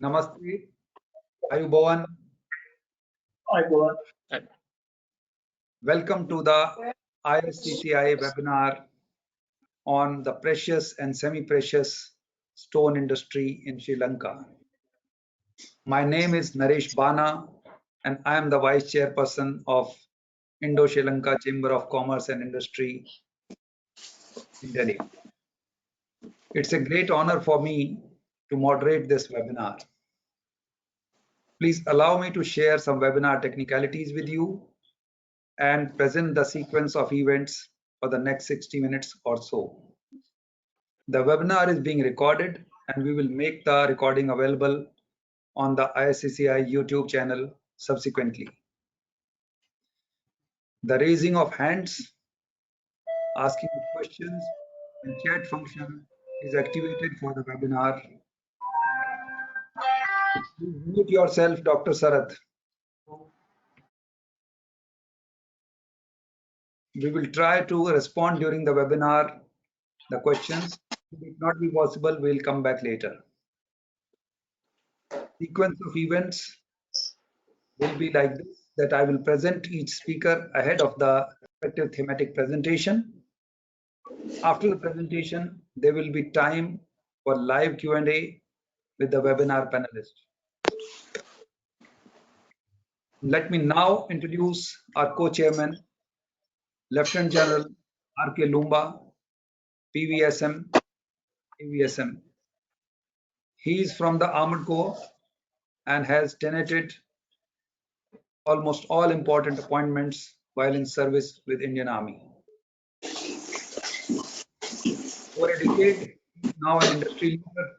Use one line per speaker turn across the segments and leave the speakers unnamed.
Namaste. Ayubowan.
Ayubowan.
Welcome to the ISCCI webinar on the precious and semi-precious stone industry in Sri Lanka. My name is Naresh Bana and I am the Vice Chairperson of Indo-Sri Lanka Chamber of Commerce and Industry in Delhi. It's a great honor for me to moderate this webinar. Please allow me to share some webinar technicalities with you and present the sequence of events for the next 60 minutes or so. The webinar is being recorded and we will make the recording available on the ISCCI YouTube channel subsequently. The raising of hands, asking questions, and chat function is activated for the webinar. Please mute yourself, Dr. Sarath. We will try to respond during the webinar, the questions. If it not be possible, we'll come back later. Sequence of events will be like this, that I will present each speaker ahead of the respective thematic presentation. After the presentation, there will be time for live Q&A with the webinar panelists. Let me now introduce our co-chairman, Lieutenant General R.K. Lumba, PVSM, AVSM. He is from the Armored Corps and has tenanted almost all important appointments while in service with Indian Army. For a decade, he is now an industry leader,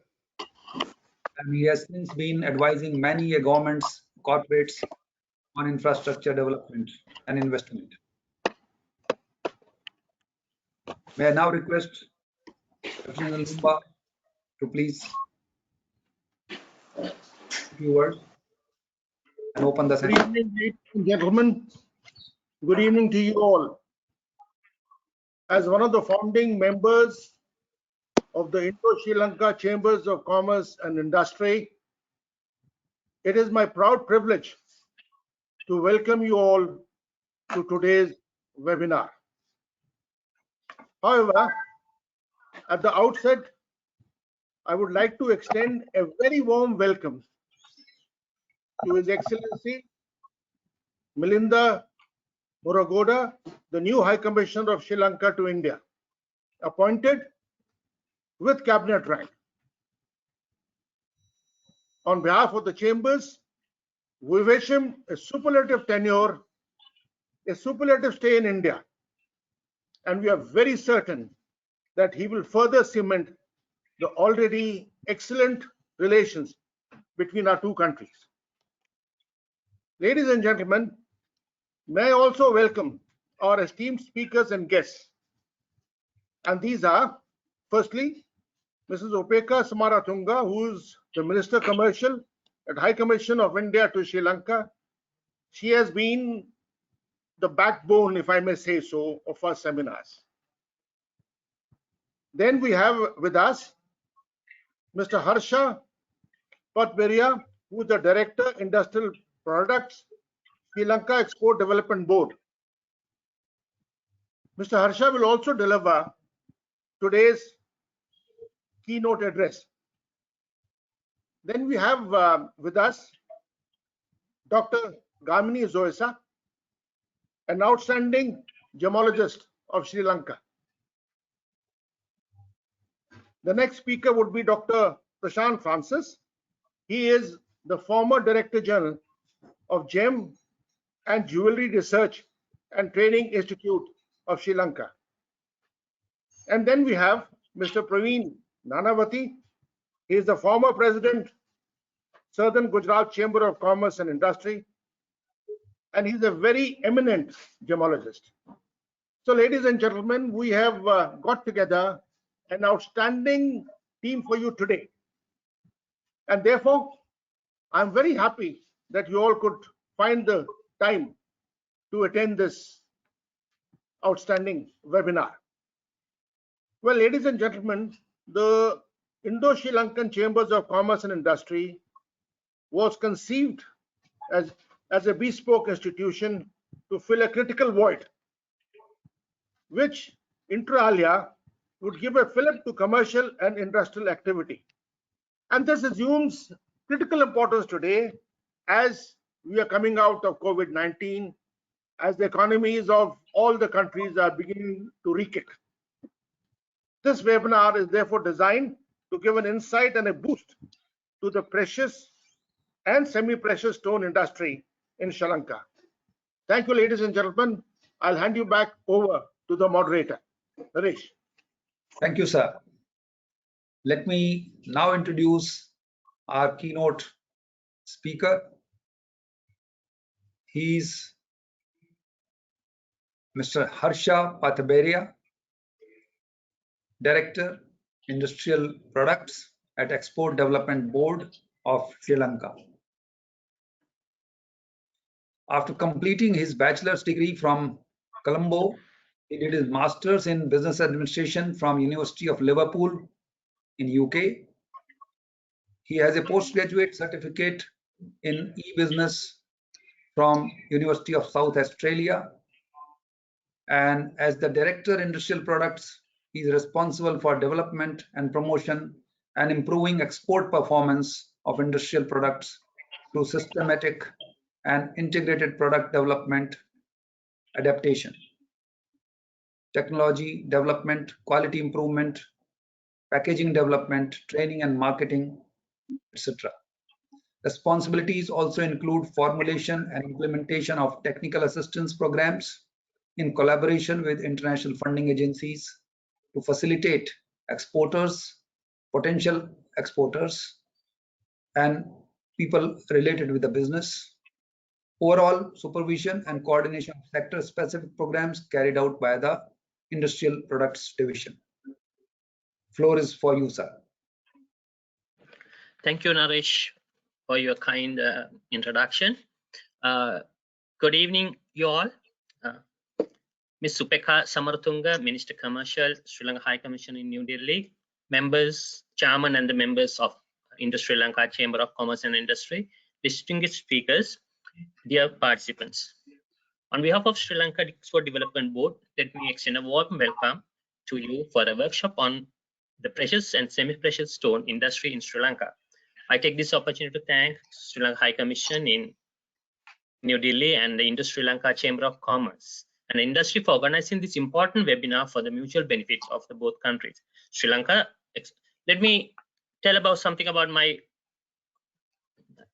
and he has since been advising many governments, corporates on infrastructure development and investment. May I now request Lieutenant Lumba to please a few words and open the session.
Good evening, ladies and gentlemen. Good evening to you all. As one of the founding members of the Indo-Sri Lanka Chambers of Commerce and Industry, it is my proud privilege to welcome you all to today's webinar. However, at the outset, I would like to extend a very warm welcome to His Excellency Milinda Muragoda, the new High Commissioner of Sri Lanka to India, appointed with cabinet rank. On behalf of the chambers, we wish him a superlative tenure, a superlative stay in India, and we are very certain that he will further cement the already excellent relations between our two countries. Ladies and gentlemen, may I also welcome our esteemed speakers and guests. And these are, firstly, Mrs. Opeka Samaratunga, who is the Minister Commercial at High Commission of India to Sri Lanka. She has been the backbone, if I may say so, of our seminars. Then we have with us Mr. Harsha Patberia, who is the Director, Industrial Products, Sri Lanka Export Development Board. Mr. Harsha will also deliver today's keynote address. Then we have with us Dr. Gamini Zoesa, an outstanding gemologist of Sri Lanka. The next speaker would be Dr. Prashant Francis. He is the former Director General of Gems and Jewellery Research and Training Institute of Sri Lanka. And then we have Mr. Praveen Nanavati. He is the former President, Southern Gujarat Chamber of Commerce and Industry, and he's a very eminent gemologist. So, ladies and gentlemen, we have got together an outstanding team for you today. And therefore, I'm very happy that you all could find the time to attend this outstanding webinar. Well, ladies and gentlemen, the Indo-Sri Lankan Chambers of Commerce and Industry was conceived as a bespoke institution to fill a critical void, which inter alia would give a fillip to commercial and industrial activity. And this assumes critical importance today as we are coming out of COVID-19, as the economies of all the countries are beginning to rekick. This webinar is therefore designed to give an insight and a boost to the precious and semi-precious stone industry in Sri Lanka. Thank you, ladies and gentlemen. I'll hand you back over to the moderator. Naresh.
Thank you, sir. Let me now introduce our keynote speaker. He's Mr. Harsha Pathaberia, Director, Industrial Products at Export Development Board of Sri Lanka. After completing his bachelor's degree from Colombo, he did his master's in business administration from University of Liverpool in UK. He has a postgraduate certificate in e-business from University of South Australia. And as the Director Industrial Products, he is responsible for development and promotion and improving export performance of industrial products through systematic and integrated product development, adaptation, technology development, quality improvement, packaging development, training and marketing, etc. Responsibilities also include formulation and implementation of technical assistance programs in collaboration with international funding agencies to facilitate exporters, potential exporters, and people related with the business. Overall supervision and coordination of sector-specific programs carried out by the Industrial Products Division. Floor is for you, sir.
Thank you, Naresh, for your kind introduction. Good evening, you all. Ms. Supeka Samaratunga, Minister Commercial, Sri Lanka High Commission in New Delhi, members, chairman and the members of Sri Lanka Chamber of Commerce and Industry, distinguished speakers, dear participants. On behalf of Sri Lanka Export Development Board, let me extend a warm welcome to you for a workshop on the precious and semi-precious stone industry in Sri Lanka. I take this opportunity to thank Sri Lanka High Commission in New Delhi and the Sri Lanka Chamber of Commerce and Industry for organizing this important webinar for the mutual benefits of the both countries. Sri Lanka, let me tell about something about my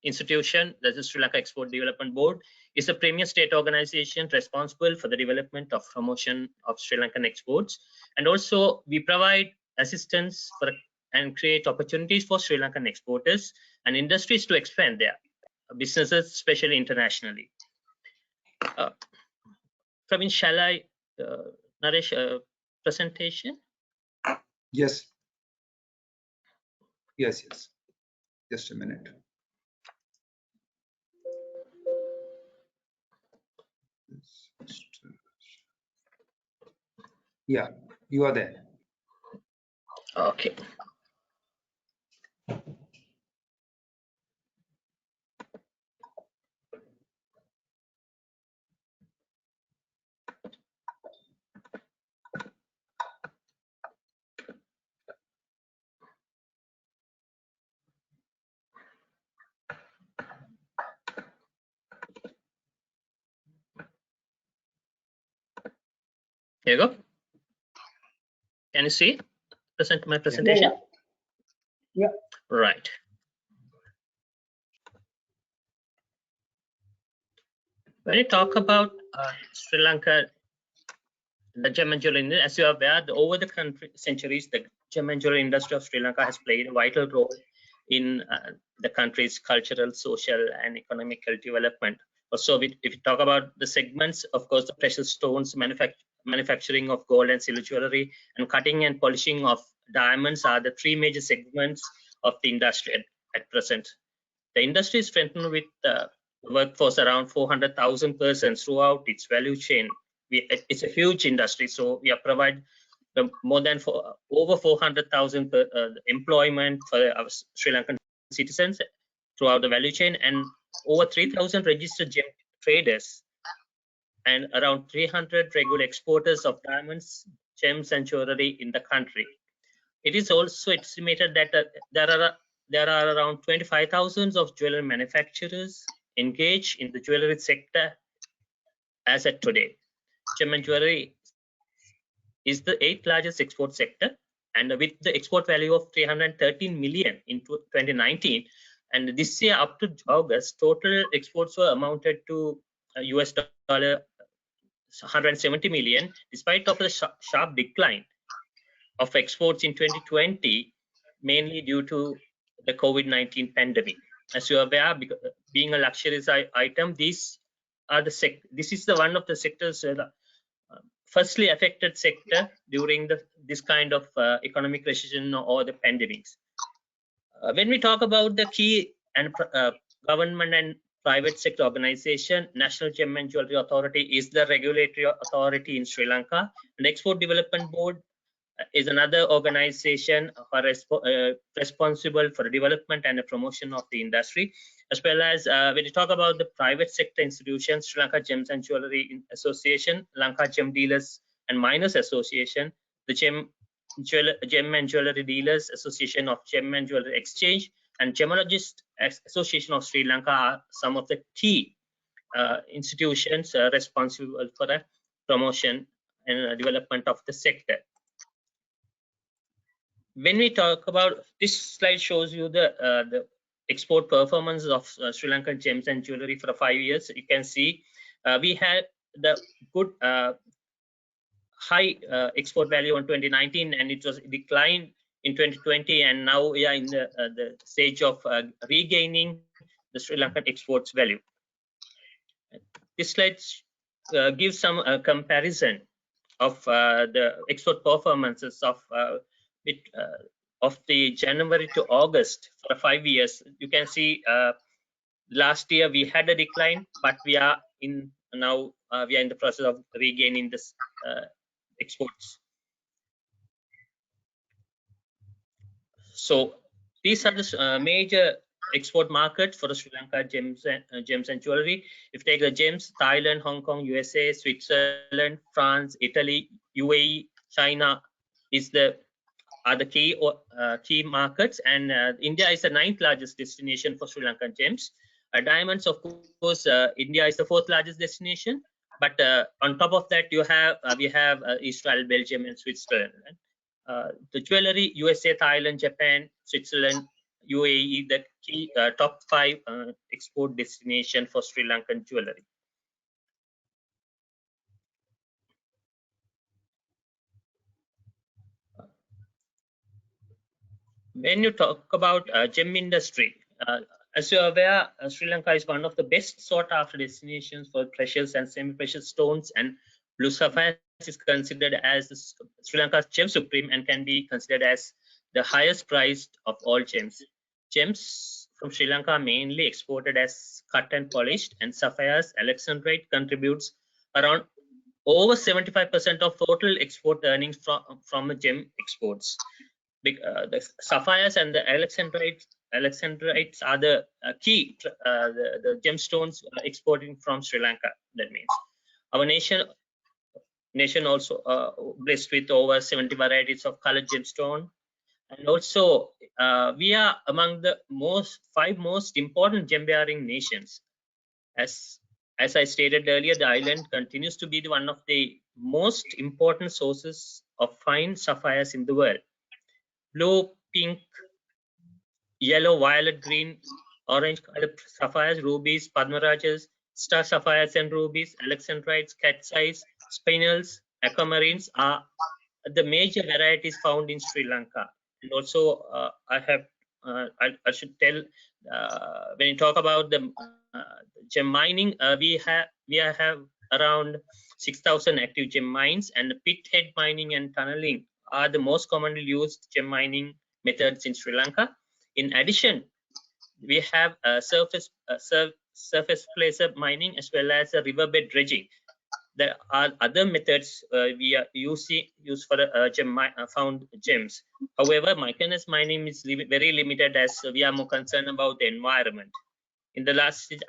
institution. That is Sri Lanka Export Development Board is a premier state organization responsible for the development of promotion of Sri Lankan exports, and also we provide assistance for and create opportunities for Sri Lankan exporters and industries to expand their businesses, especially internationally. Praveen, shall I Naresh presentation?
Yes. Yes. Just a minute. Yeah, you are there.
Okay. Here you go. Can you see my presentation?
Yeah.
Right. When you talk about Sri Lanka, the gem and jewellery industry, as you are aware, over the centuries, the gem and jewellery industry of Sri Lanka has played a vital role in the country's cultural, social, and economical development. Also, if you talk about the segments, of course, the precious stones, manufacturing of gold and silver jewellery, and cutting and polishing of diamonds are the three major segments of the industry at present. The industry is strengthened with workforce around 400,000 persons throughout its value chain. It's a huge industry, so we have provided more than over 400,000 employment for our Sri Lankan citizens throughout the value chain, and over 3,000 registered gem traders and around 300 regular exporters of diamonds, gems, and jewelry in the country. It is also estimated that there are around 25,000 of jewelry manufacturers engaged in the jewelry sector as at today. Gem and jewelry is the 8th largest export sector, and with the export value of 313 million in 2019, and this year up to August, total exports were amounted to US dollar 170 million, despite of the sharp decline of exports in 2020, mainly due to the COVID-19 pandemic. As you are aware, being a luxury item, this is the one of the sectors firstly affected sector during this kind of economic recession or the pandemics. When we talk about the key and government and private sector organization, National Gem and Jewellery Authority is the regulatory authority in Sri Lanka, and Export Development Board is another organization responsible for the development and the promotion of the industry, as well as when you talk about the private sector institutions, Sri Lanka Gems and Jewellery Association, Lanka Gem Dealers and Miners Association, the Gem and Jewellery Dealers Association of Gem and Jewellery Exchange, and Gemologist Association of Sri Lanka are some of the key institutions responsible for the promotion and development of the sector. When we talk about this slide, shows you the export performance of Sri Lankan gems and jewelry for 5 years. You can see we had the good high export value in 2019, and it was declined in 2020, and now we are in the stage of regaining the Sri Lankan exports value. This slide gives some comparison of the export performances of the January to August for 5 years. You can see last year we had a decline, but we are in the process of regaining this exports. So these are the major export markets for the Sri Lanka gems and jewelry. If you take the gems, Thailand, Hong Kong, USA, Switzerland, France, Italy, UAE, China are the key markets, and India is the 9th largest destination for Sri Lankan gems. Diamonds, of course, India is the 4th largest destination, but on top of that, we have Israel, Belgium, and Switzerland. The jewelry, USA, Thailand, Japan, Switzerland, UAE, the key top 5 export destination for Sri Lankan jewelry. When you talk about gem industry, as you're aware, Sri Lanka is one of the best sought after destinations for precious and semi-precious stones, and blue sapphire is considered as Sri Lanka's gem supreme and can be considered as the highest priced of all gems. Gems from Sri Lanka are mainly exported as cut and polished, and sapphires, alexandrite, contributes around over 75% of total export earnings from gem exports. The sapphires and the alexandrites are the key the gemstones exporting from Sri Lanka. That means our nation also blessed with over 70 varieties of colored gemstone, and also we are among the 5 most important gem bearing nations. As I stated earlier, the island continues to be one of the most important sources of fine sapphires in the world. Blue, pink, yellow, violet, green, orange colored sapphires, rubies, padmarajas, star sapphires and rubies, alexandrites, cat's eyes, spinels, aquamarines are the major varieties found in Sri Lanka. And also, I should tell when you talk about the gem mining, we have around 6,000 active gem mines, and pit head mining and tunneling are the most commonly used gem mining methods in Sri Lanka. In addition, we have surface placer mining as well as riverbed dredging. There are other methods we are use for found gems. However, micronous mining is very limited, as we are more concerned about the environment. In the last stage,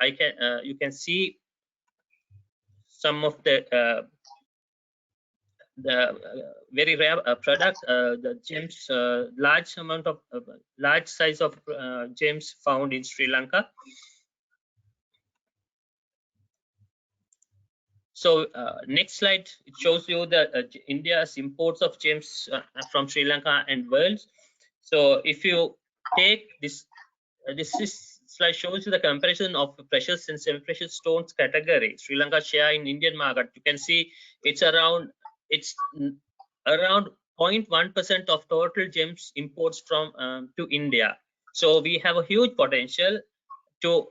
you can see some of the very rare product, the gems, large size of gems found in Sri Lanka. So next slide, it shows you the India's imports of gems from Sri Lanka and world. So if you take this, slide shows you the comparison of precious and semi-precious stones category. Sri Lanka share in Indian market. You can see it's around 0.1% of total gems imports from to India. So we have a huge potential to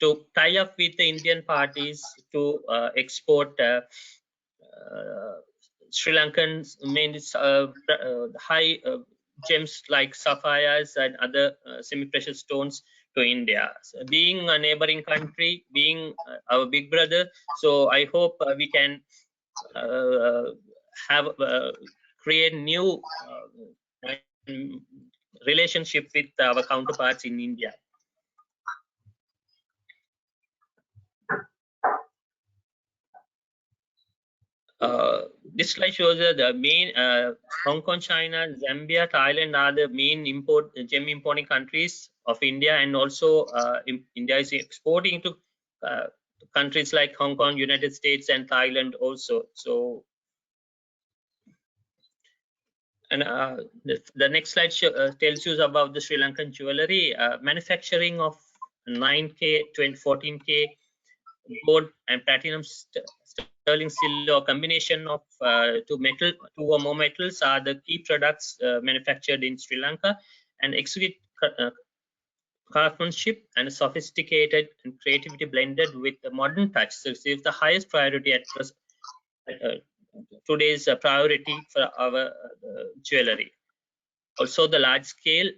to tie up with the Indian parties to export Sri Lankans mainly high gems like sapphires and other semi-precious stones to India. So being a neighboring country, being our big brother, so I hope we can have create new relationship with our counterparts in India. This slide shows the main Hong Kong, China, Zambia, Thailand are the main gem importing countries of India, and also India is exporting to countries like Hong Kong, United States, and Thailand also. So, and the next slide tells you about the Sri Lankan jewelry manufacturing of 9K, 14K gold and platinum sterling silver, or combination of two or more metals are the key products manufactured in Sri Lanka, and exquisite craftsmanship and sophisticated and creativity blended with the modern touch receives the highest priority at today's priority for our jewelry. Also, the large-scale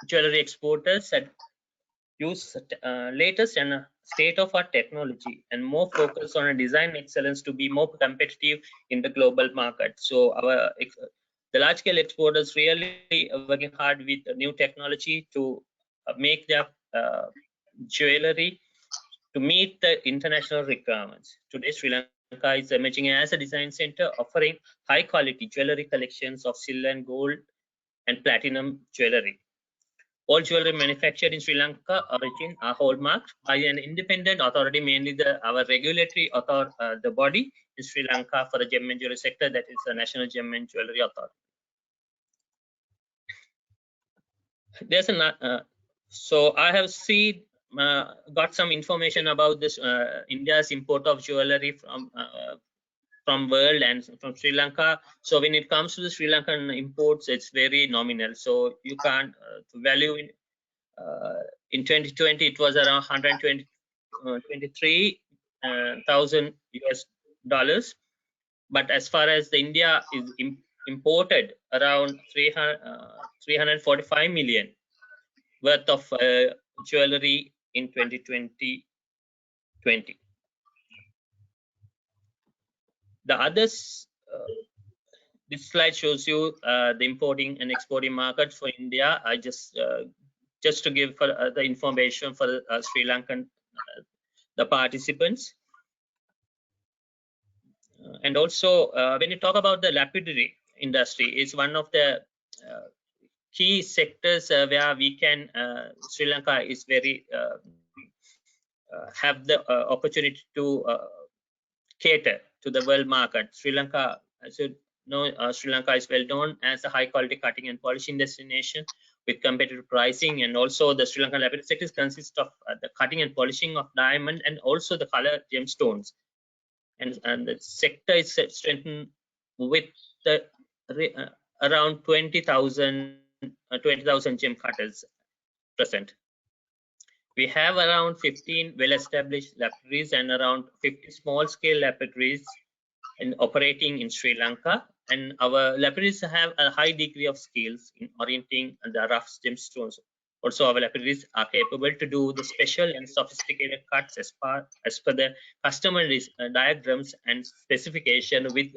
jewelry exporters use latest and state-of-art technology and more focus on a design excellence to be more competitive in the global market. So the large-scale exporters really working hard with new technology to make their jewelry to meet the international requirements. Today, Sri Lanka is emerging as a design center offering high-quality jewelry collections of silver and gold and platinum jewelry. All jewelry manufactured in Sri Lanka origin are hallmarked by an independent authority, mainly our regulatory the body in Sri Lanka for the gem and jewelry sector, that is the National Gem and Jewellery Authority. There's so I have got some information about this India's import of jewelry from world and from Sri Lanka. So when it comes to the Sri Lankan imports, it's very nominal. So you can't value in 2020 it was around 123,000 US dollars. But as far as the India is imported around 345 million worth of jewelry in 2020. The others, this slide shows you the importing and exporting markets for India. I just to give for the information for Sri Lankan the participants. And also when you talk about the lapidary industry, it's one of the key sectors where we can Sri Lanka is very have the opportunity to cater to the world market. Sri Lanka, as you know, Sri Lanka is well known as a high quality cutting and polishing destination with competitive pricing, and also the Sri Lankan lapidary sector consists of the cutting and polishing of diamond and also the color gemstones, and the sector is strengthened with the around 20,000 gem cutters present. We have around 15 well-established laboratories and around 50 small-scale laboratories operating in Sri Lanka. And our laboratories have a high degree of skills in orienting the rough gemstones Also, our laboratories are capable to do the special and sophisticated cuts as per the customer diagrams and specification with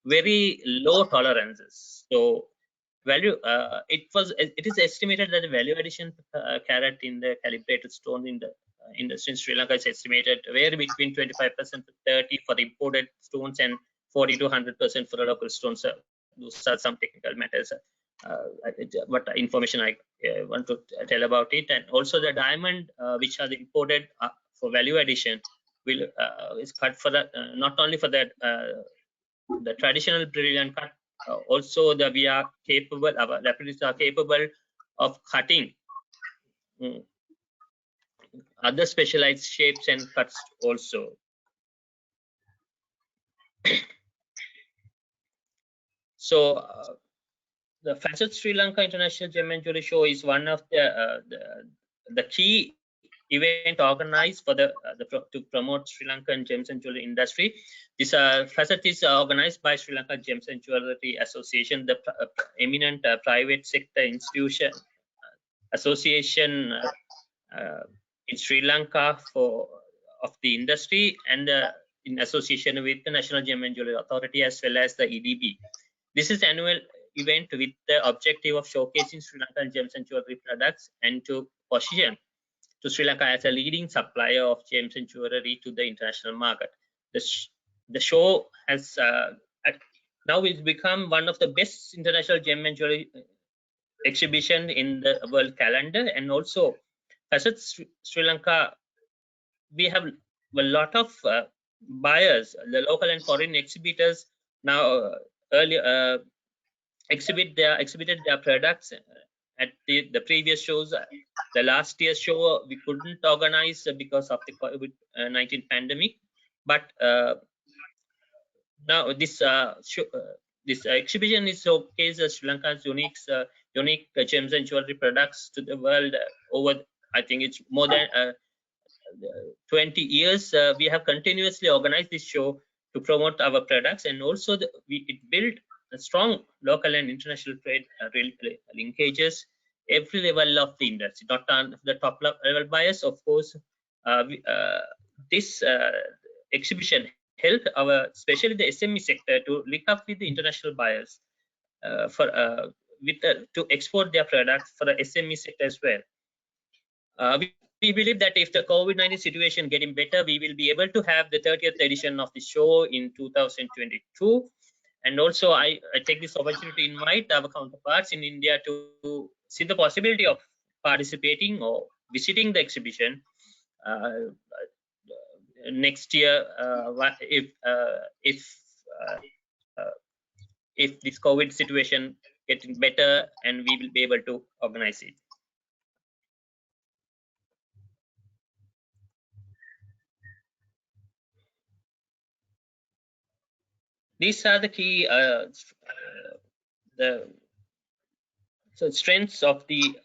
very low tolerances. So it is estimated that the value addition carat in the calibrated stone in the industry in Sri Lanka is estimated to vary between 25% to 30 for the imported stones and 40 to 100% for the local stones. Those are some technical matters. What information I want to tell about it, and also the diamond which are imported for value addition will is cut for the not only for that the traditional brilliant cut. Also, we are capable. Our laboratories are capable of cutting other specialized shapes and cuts also. So the Facet Sri Lanka International Gem and Jewellery Show is one of the key event organized for to promote Sri Lankan gems and jewelry industry. This facet is organized by Sri Lanka Gems and Jewellery Association, the eminent private sector institution association in Sri Lanka of the industry, and in association with the National Gem and Jewellery Authority as well as the EDB. This is annual event with the objective of showcasing Sri Lankan gems and jewelry products and to position to Sri Lanka as a leading supplier of gems and jewelry to the international market. The show has now it's become one of the best international gem and jewelry exhibition in the world calendar, and also Facet Sri Lanka, we have a lot of buyers, the local and foreign exhibitors now earlier exhibited their products at the previous shows. The last year's show we couldn't organize because of the COVID-19 pandemic, but now this this exhibition is showcases Sri Lanka's unique gems and jewelry products to the world over. I think it's more than 20 years. We have continuously organized this show to promote our products, and also it built a strong local and international trade linkages every level of the industry, not on the top level buyers. Of course, this exhibition helped especially the SME sector to link up with the international buyers to export their products for the SME sector as well. We believe that if the COVID-19 situation getting better, we will be able to have the 30th edition of the show in 2022. And also, I take this opportunity to invite our counterparts in India to see the possibility of participating or visiting the exhibition next year if this COVID situation getting better, and we will be able to organize it. These are the key strengths of the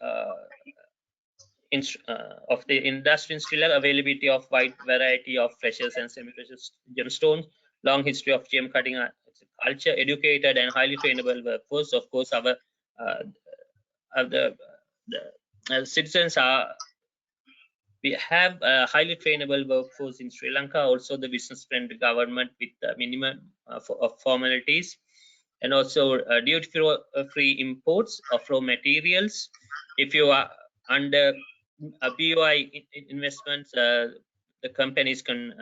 industry in Sri Lanka: availability of wide variety of precious and semi-precious gemstones, long history of gem cutting culture, educated and highly trainable workforce. Of course, our citizens are. We have a highly trainable workforce in Sri Lanka. Also, the business-friendly government with the minimum of formalities, and also duty-free imports of raw materials. If you are under a BOI investments, the companies can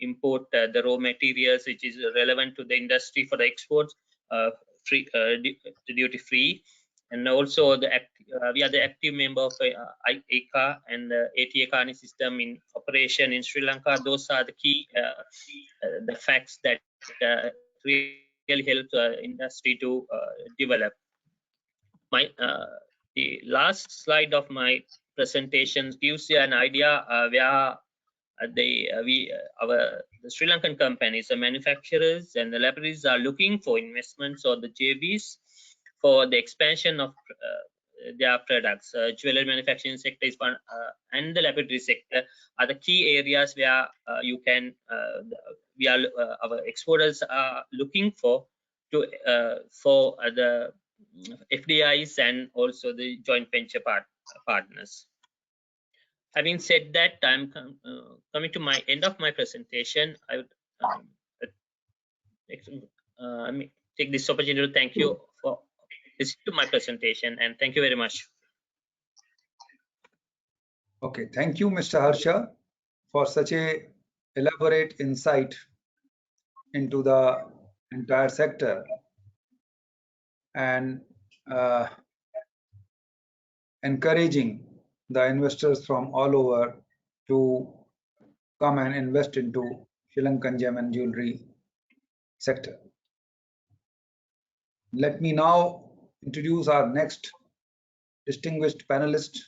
import the raw materials which is relevant to the industry for the exports duty-free. And also we are the active member of ICA and the ATA Carney system in operation in Sri Lanka. Those are the key the facts that really help industry to develop. The last slide of my presentation gives you an idea where the Sri Lankan companies, the manufacturers and the laboratories are looking for investments or the JVs for the expansion of their products. Jewelry manufacturing sector is one, and the laboratory sector are the key areas where you can our exporters are looking for the FDIs and also the joint venture partners. Having said that, I'm coming to my end of my presentation. I would take this opportunity to thank you for listening to my presentation, and thank you very much.
Okay, thank you, Mr. Harsha, for such a elaborate insight into the entire sector and encouraging the investors from all over to come and invest into Sri Lankan gem and jewelry sector. Let me now introduce our next distinguished panelist,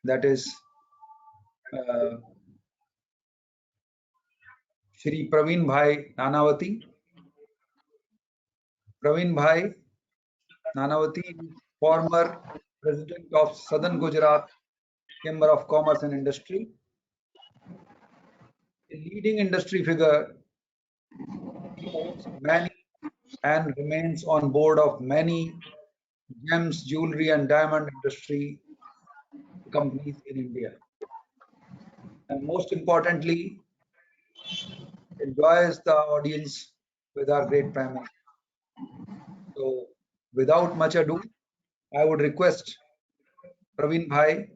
that is Shri Praveen Bhai Nanavati. Praveen Bhai Nanavati is former president of Southern Gujarat Chamber of Commerce and Industry, a leading industry figure. He owns many and remains on board of many gems, jewelry, and diamond industry companies in India. And most importantly, enjoys the audience with our great Prime Minister. So, without much ado, I would request Praveen Bhai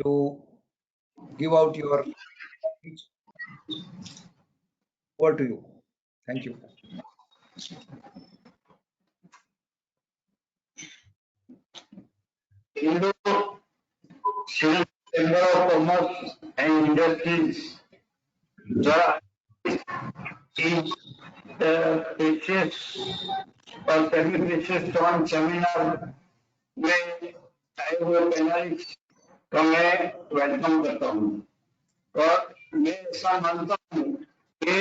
to give out your speech. Over to you. Thank you.
INDO-SRI Chamber of Commerce and Industries is the precious और सभी precious stone seminar में आए हुए panelist को मैं welcome करता हूँ और मैं ऐसा मानता हूँ कि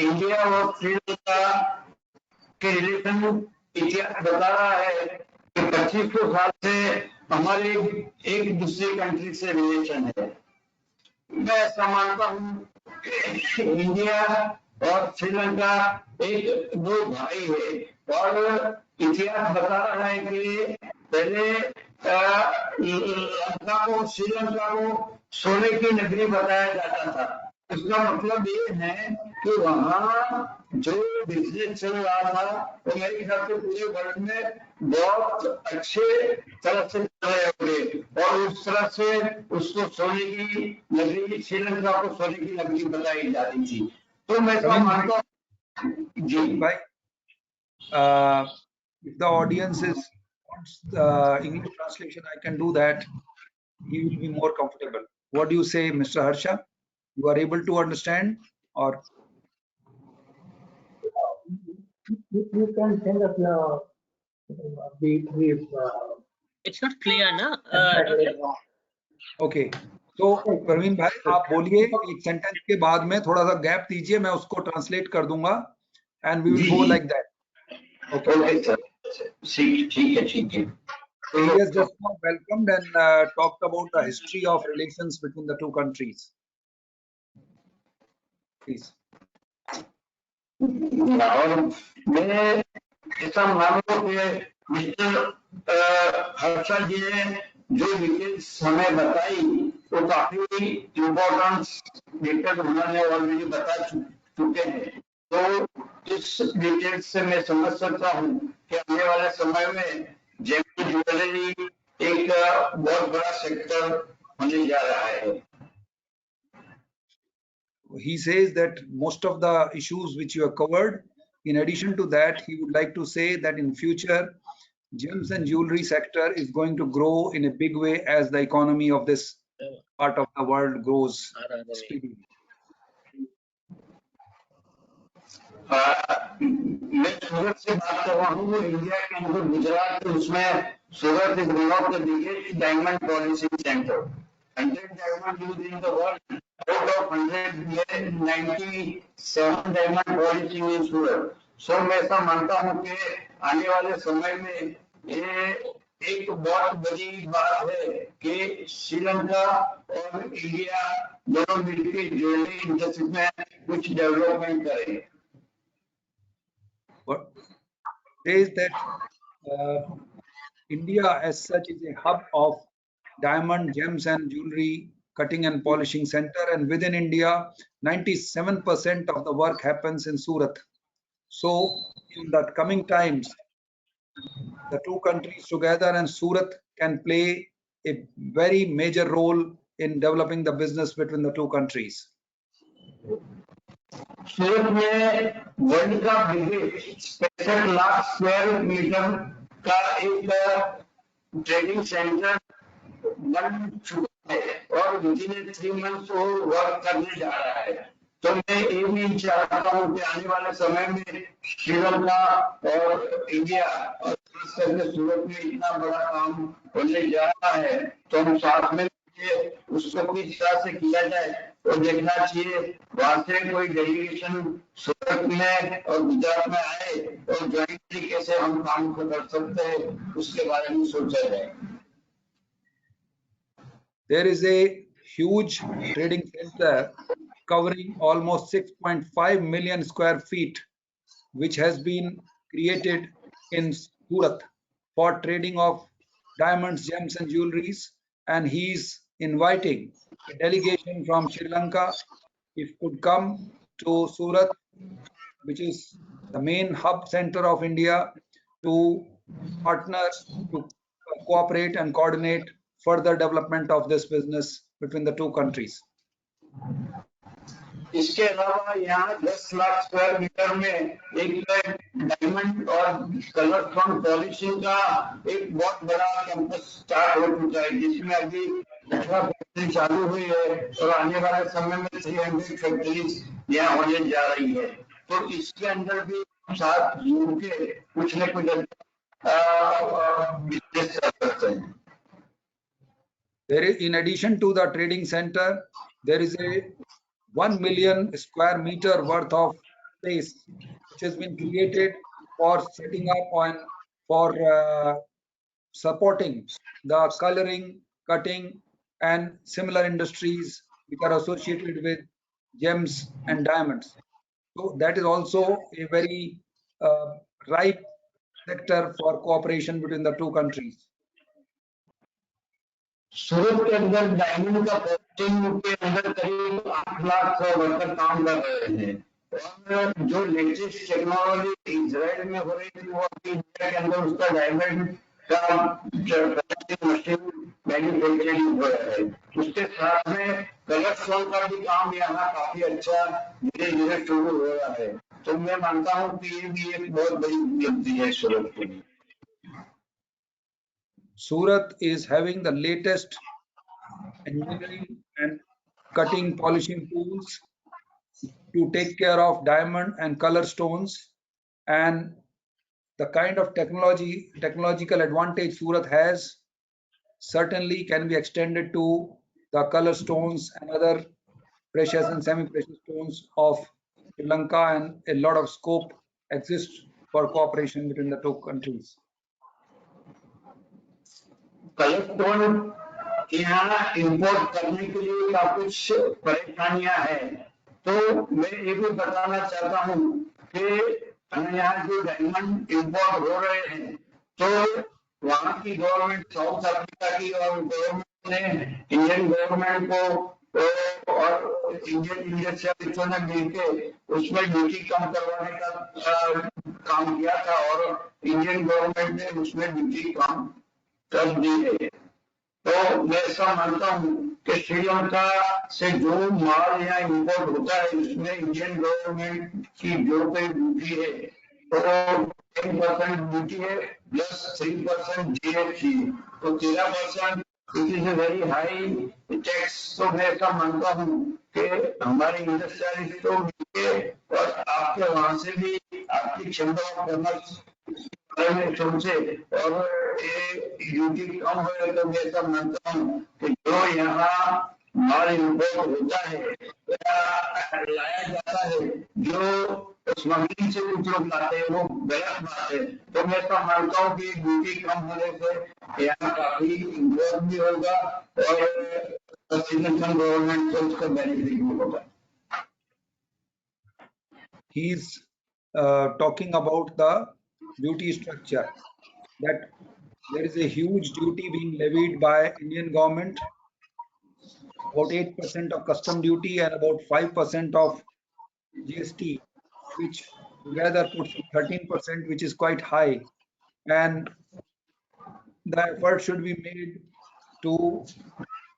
इंडिया और श्रीलंका के रिलेशन इतिहास बता रहा है कि 2500 साल से हमारे एक दूसरे कंट्री से रिलेशन है। मैं ऐसा मानता हूँ कि इंडिया और श्रीलंका एक दो भाई है और इतिहास बता रहा है कि पहले लंका को श्रीलंका को सोने की नगरी बताया जाता था। इसका मतलब ये है कि वहाँ जो बिजनेस चल रहा था वो मेरे हिसाब से पूरे वर्ल्ड में बहुत अच्छे तरह से चल रहे होंगे और उस तरह से उसको सोने की नगरी श्रीलंका को सोने की नगरी बताई जाती थी। तो मैं ऐसा मानता हूँ जी
भाई, if the audience is wants English translation, I can do that. He will be more comfortable. What do you say, Mr. Harsha? You are able to understand, or
you can send us brief.
It's not clear, na?
Okay. तो प्रवीण भाई आप बोलिए, एक sentence के बाद में थोड़ा सा गैप दीजिए, मैं उसको ट्रांसलेट कर दूंगा and we will go like that. Okay.
Okay, sir. ठीक है.
He has just now welcomed and talked about the history of relations between the two countries. Please.
और मैं ऐसा मानता हूँ कि मिस्टर हर्षा जी ने जो डिटेल्स हमें बताई वो काफी इम्पोर्टेंट डिटेल्स उन्होंने ऑलरेडी बता चुके हैं। तो इस डिटेल्स से मैं समझ सकता हूँ कि आने वाले समय में जेम ज्वेलरी एक बहुत बड़ा सेक्टर होने जा रहा है।
He says that most of the issues which you have covered, in addition to that, he would like to say that in future, gems and jewelry sector is going to grow in a big way as the economy of this part of the world grows speedily.
मैं सूरत से बात कर रहा हूँ, India के अंदर गुजरात उसमें सूरत is one of the biggest diamond polishing center. 100 diamond used in the world. Out of 100, 97 diamond polishing in Surat. So मैं ऐसा मानता हूँ कि आने वाले समय में ये एक बहुत बड़ी बात है कि श्रीलंका और इंडिया दोनों मिलकर ज्वेलरी इंडस्ट्री में कुछ डेवलपमेंट करें।
What says that India as such is a hub of diamond, gems and jewelry cutting and polishing center, and within India, 97% of the work happens in Surat. So in the coming times, the two countries together and Surat can play a very major role in developing the business between the two countries.
सूरत में world का biggest 65 lakh square metre का एक trading centre बन चुका है और within 3 months वो work करने जा रहा है। तो मैं ये भी चाहता हूँ कि आने वाले समय में श्रीलंका और इंडिया और खास करके सूरत में इतना बड़ा काम होने जा रहा है, तो हम साथ में उसको किस तरह से किया जाए और देखना चाहिए। वहां से कोई डेलीगेशन सूरत में और गुजरात में आए और ज्वाइंटली कैसे हम काम को कर सकते हैं उसके बारे में सोचा जाए।
There is a huge trading center covering almost 6.5 million square feet, which has been created in Surat for trading of diamonds, gems, and jewelries. And he is inviting a delegation from Sri Lanka, if could come to Surat, which is the main hub center of India, to partner, to cooperate and coordinate further development of this business between the two countries.
इसके अलावा यहाँ 10 lakh square metre में एक diamond और colour stone polishing का एक बहुत बड़ा कैंपस स्टार्ट हो चुका है, जिसमें अभी 18 फैक्ट्री चालू हुई है और आने वाले समय में 300 फैक्ट्रीज यहाँ होने जा रही है। तो इसके अंदर भी साथ जुड़ के कुछ न कुछ बिजनेस कर सकते हैं।
There is, in addition to the trading center, there is a 1 million square meter worth of space which has been created for setting up and for supporting the coloring, cutting, and similar industries which are associated with gems and diamonds. So that is also a very ripe sector for cooperation between the two countries.
सूरत के अंदर diamond का polishing के अंदर करीब 8 lakh worker काम कर रहे हैं और जो लेटेस्ट टेक्नोलॉजी इजराइल में हो रही थी वो अभी इंडिया के अंदर उसका डायमंड का मशीन मैन्युफैक्चरिंग हो रहा है। उसके साथ में कलर स्टोन का भी काम यहाँ काफी अच्छा धीरे धीरे शुरू हो रहा है। तो मैं मानता हूँ कि ये भी एक बहुत बड़ी उपलब्धि है सूरत के लिए।
Surat is having the latest engineering and cutting polishing tools to take care of diamond and color stones, and the kind of technological advantage Surat has certainly can be extended to the color stones and other precious and semi-precious stones of Sri Lanka, and a lot of scope exists for cooperation between the two countries.
Colour stone यहाँ import करने के लिए का कुछ परेशानियां हैं, तो मैं ये भी बताना चाहता हूँ कि यहाँ जो डायमंड इंपोर्ट हो रहे हैं, तो वहाँ की गवर्नमेंट, साउथ अफ्रीका की और गवर्नमेंट ने इंडियन गवर्नमेंट को और इंडियन इंडस्ट्रियलिस्टों ने मिलकर उसमें ड्यूटी कम करवाने का काम किया था और इंडियन गवर्नमेंट ने उसमें ड्यूटी कम कर दी है। तो मैं ऐसा मानता हूँ कि श्रीलंका से जो माल यहाँ इंपोर्ट होता है उसमें इंडियन गवर्नमेंट की जो कोई ड्यूटी है तो 10% ड्यूटी है प्लस 3% जीएसटी, तो 13% it is a very high tax. तो मैं ऐसा मानता हूँ कि हमारे इंडस्ट्रियलिस्टों मिलके और आपके वहां से भी आपकी चैम्बर ऑफ कॉमर्स सोचे और ड्यूटी कम हो तो मैं ऐसा मानता हूँ कि जो यहाँ माल इंपोर्ट होता है लाया जाता है, जो स्मगलिंग से कुछ लोग लाते हैं वो गलत बात है। तो मैं ऐसा मानता हूँ कि ड्यूटी कम होने से यहाँ काफी ग्रोथ भी होगा और श्रीलंकन गवर्नमेंट को उसका बेनिफिट भी होगा।
He is talking about the duty structure, that there is a huge duty being levied by Indian government, about 8% of custom duty and about 5% of GST, which together puts 13%, which is quite high. And the effort should be made to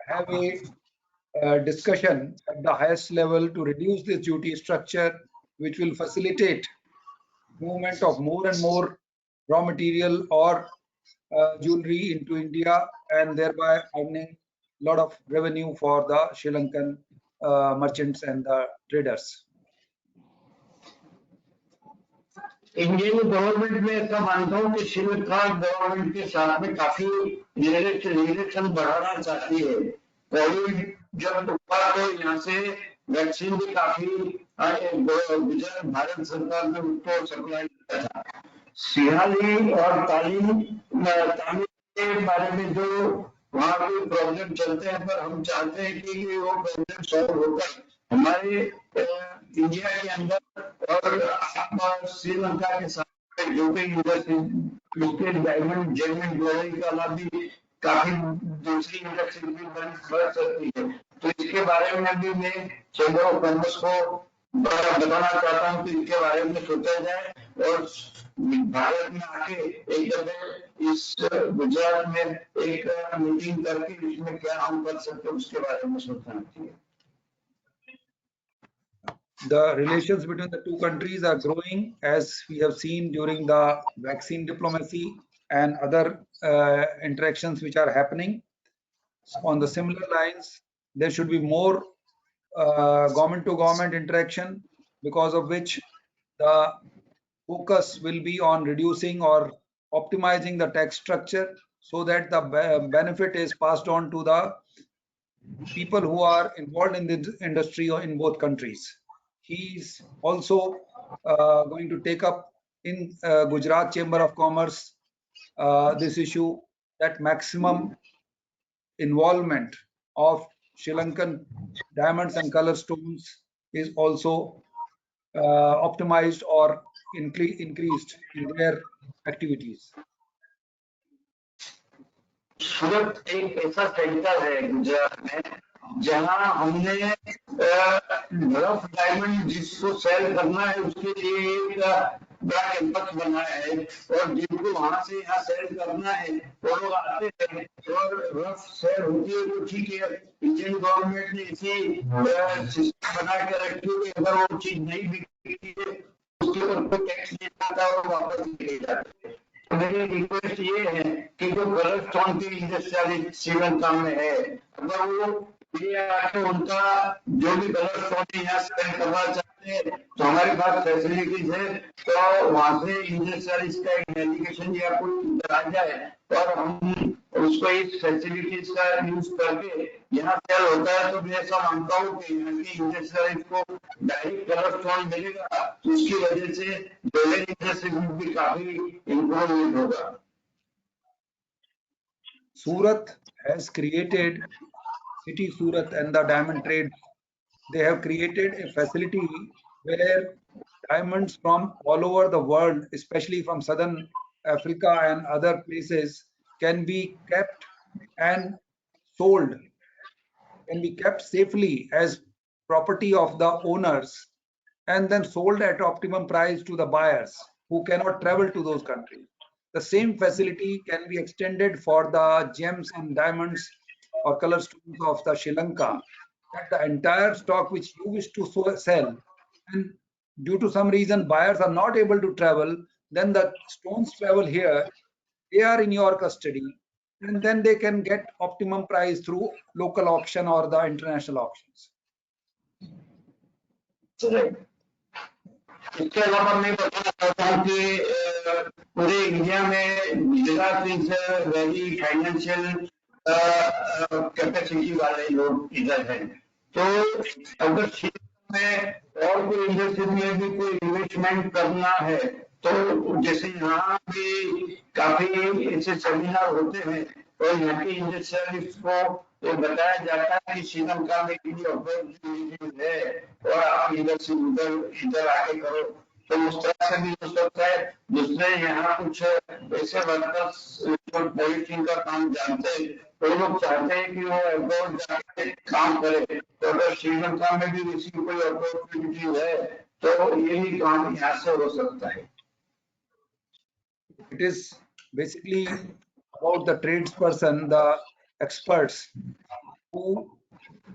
have a discussion at the highest level to reduce this duty structure, which will facilitate movement of more and more raw material or jewelry into India, and thereby earning a lot of revenue for the Sri Lankan merchants and the traders.
Indian government में ऐसा मानता हूँ कि Sri Lanka government के साथ में काफी relation बढ़ाना चाहती है। कोविड जब हुआ तो यहाँ से वैक्सीन भी काफी गुजरात भारत सरकार ने उनको सप्लाई किया था। सिहाली और तालीम के बारे में जो वहाँ के प्रॉब्लम चलते हैं, पर हम चाहते हैं कि वो प्रॉब्लम सॉल्व होकर हमारे इंडिया के अंदर और श्रीलंका के साथ जो भी industry diamond gem and jewellery का लाभ भी काफी दूसरी इंडस्ट्री भी बढ़ सकती है। तो इसके बारे में भी मैं चैम्बर ऑफ कॉमर्स को बताना चाहता हूँ कि इसके बारे में सोचा जाए और भारत में आके एक जगह इस गुजरात में एक मीटिंग करके इसमें क्या हम कर सकते हैं उसके बारे में सोचना चाहिए।
The relations between the two countries are growing, as we have seen during the vaccine diplomacy and other interactions which are happening. On the similar lines, there should be more government to government interaction, because of which the focus will be on reducing or optimizing the tax structure so that the benefit is passed on to the people who are involved in the industry or in both countries. He is also going to take up in Gujarat Chamber of Commerce this issue, that maximum involvement of Sri Lankan diamonds and color stones is also optimized or increased in their activities.
सूरत एक ऐसा centre है गुजरात में जहां हमने rough diamond जिसको cell करना है उसके लिए एक बड़ा कैंपस बनाया है और जिनको वहां से यहाँ सेल करना है वो लोग आते हैं और रफ सेल होती है। तो ठीक है, इंडियन गवर्नमेंट ने इसी सिस्टम बना के रखी है कि अगर वो चीज नहीं बिकती है उसके ऊपर कोई टैक्स नहीं आता और वापस ले जाते हैं। मेरी रिक्वेस्ट ये है कि जो कलर स्टोन की इंडस्ट्री श्रीलंका में है, अगर वो ये आके उनका जो भी कलर स्टोन यहाँ सेल करना चाहते हैं तो हमारे पास फैसिलिटीज है, तो वहां से इंडस्ट्रियलिस्ट का एक एप्लीकेशन या कोई आ जाए और हम उसको इस फैसिलिटीज का यूज करके यहाँ सेल होता है तो मैं ऐसा मानता हूँ कि यहाँ की इंडस्ट्रियलिस्ट को डायरेक्ट कलर स्टोन मिलेगा, तो उसकी वजह से ज्वेलरी इंडस्ट्री में भी काफी इम्प्रूवमेंट होगा।
Surat has created, city Surat and the diamond trade, they have created a facility where diamonds from all over the world, especially from southern Africa and other places, can be kept and sold, can be kept safely as property of the owners and then sold at optimum price to the buyers who cannot travel to those countries. The same facility can be extended for the gems and diamonds or color stones of the Sri Lanka, that the entire stock which you wish to sell, and due to some reason buyers are not able to travel, then the stones travel here, they are in your custody, and then they can get optimum price through local auction or the international auctions.
इसके अलावा मैं बताना चाहता हूँ कि पूरे India में Gujarat is very financial capacity वाले लोग इधर हैं, तो अगर क्षेत्र में और कोई इंडस्ट्री में भी कोई इन्वेस्टमेंट करना है तो जैसे यहाँ भी काफी ऐसे सेमिनार होते हैं और यहाँ की इंडस्ट्रियलिस्ट को तो बताया जाता है कि श्रीलंका में कितनी अपॉर्चुनिटीज है और आप इंडस्ट्री इधर आके करो, तो उस तरह से भी हो सकता है। दूसरे यहाँ कुछ ऐसे वर्कर्स जो पॉलिथिन का काम जानते हैं, तो लोग चाहते हैं कि वो अब्रॉड जाके काम करे, तो अगर श्रीलंका में भी इसी कोई अपॉर्चुनिटी है तो यही काम यहाँ से हो सकता है।
It is basically about the tradesperson, the experts who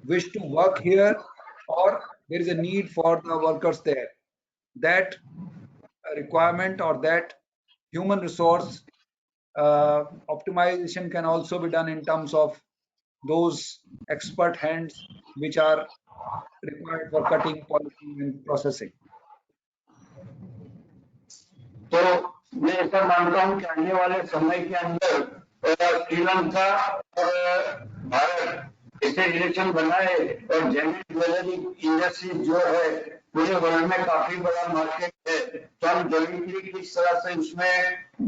wish to work here, or there is a need for the workers there. That requirement or that human resource optimization can also be done in terms of those expert hands which are required for cutting, polishing, and processing.
तो मैं ऐसा मानता हूँ कि आने वाले समय के अंदर श्रीलंका और भारत ऐसे रिलेशन बनाए और जेम ज्वेलरी इंडस्ट्री जो है पूरे वर्ल्ड में काफी बड़ा मार्केट है, तो हम जॉइंटली किस तरह से उसमें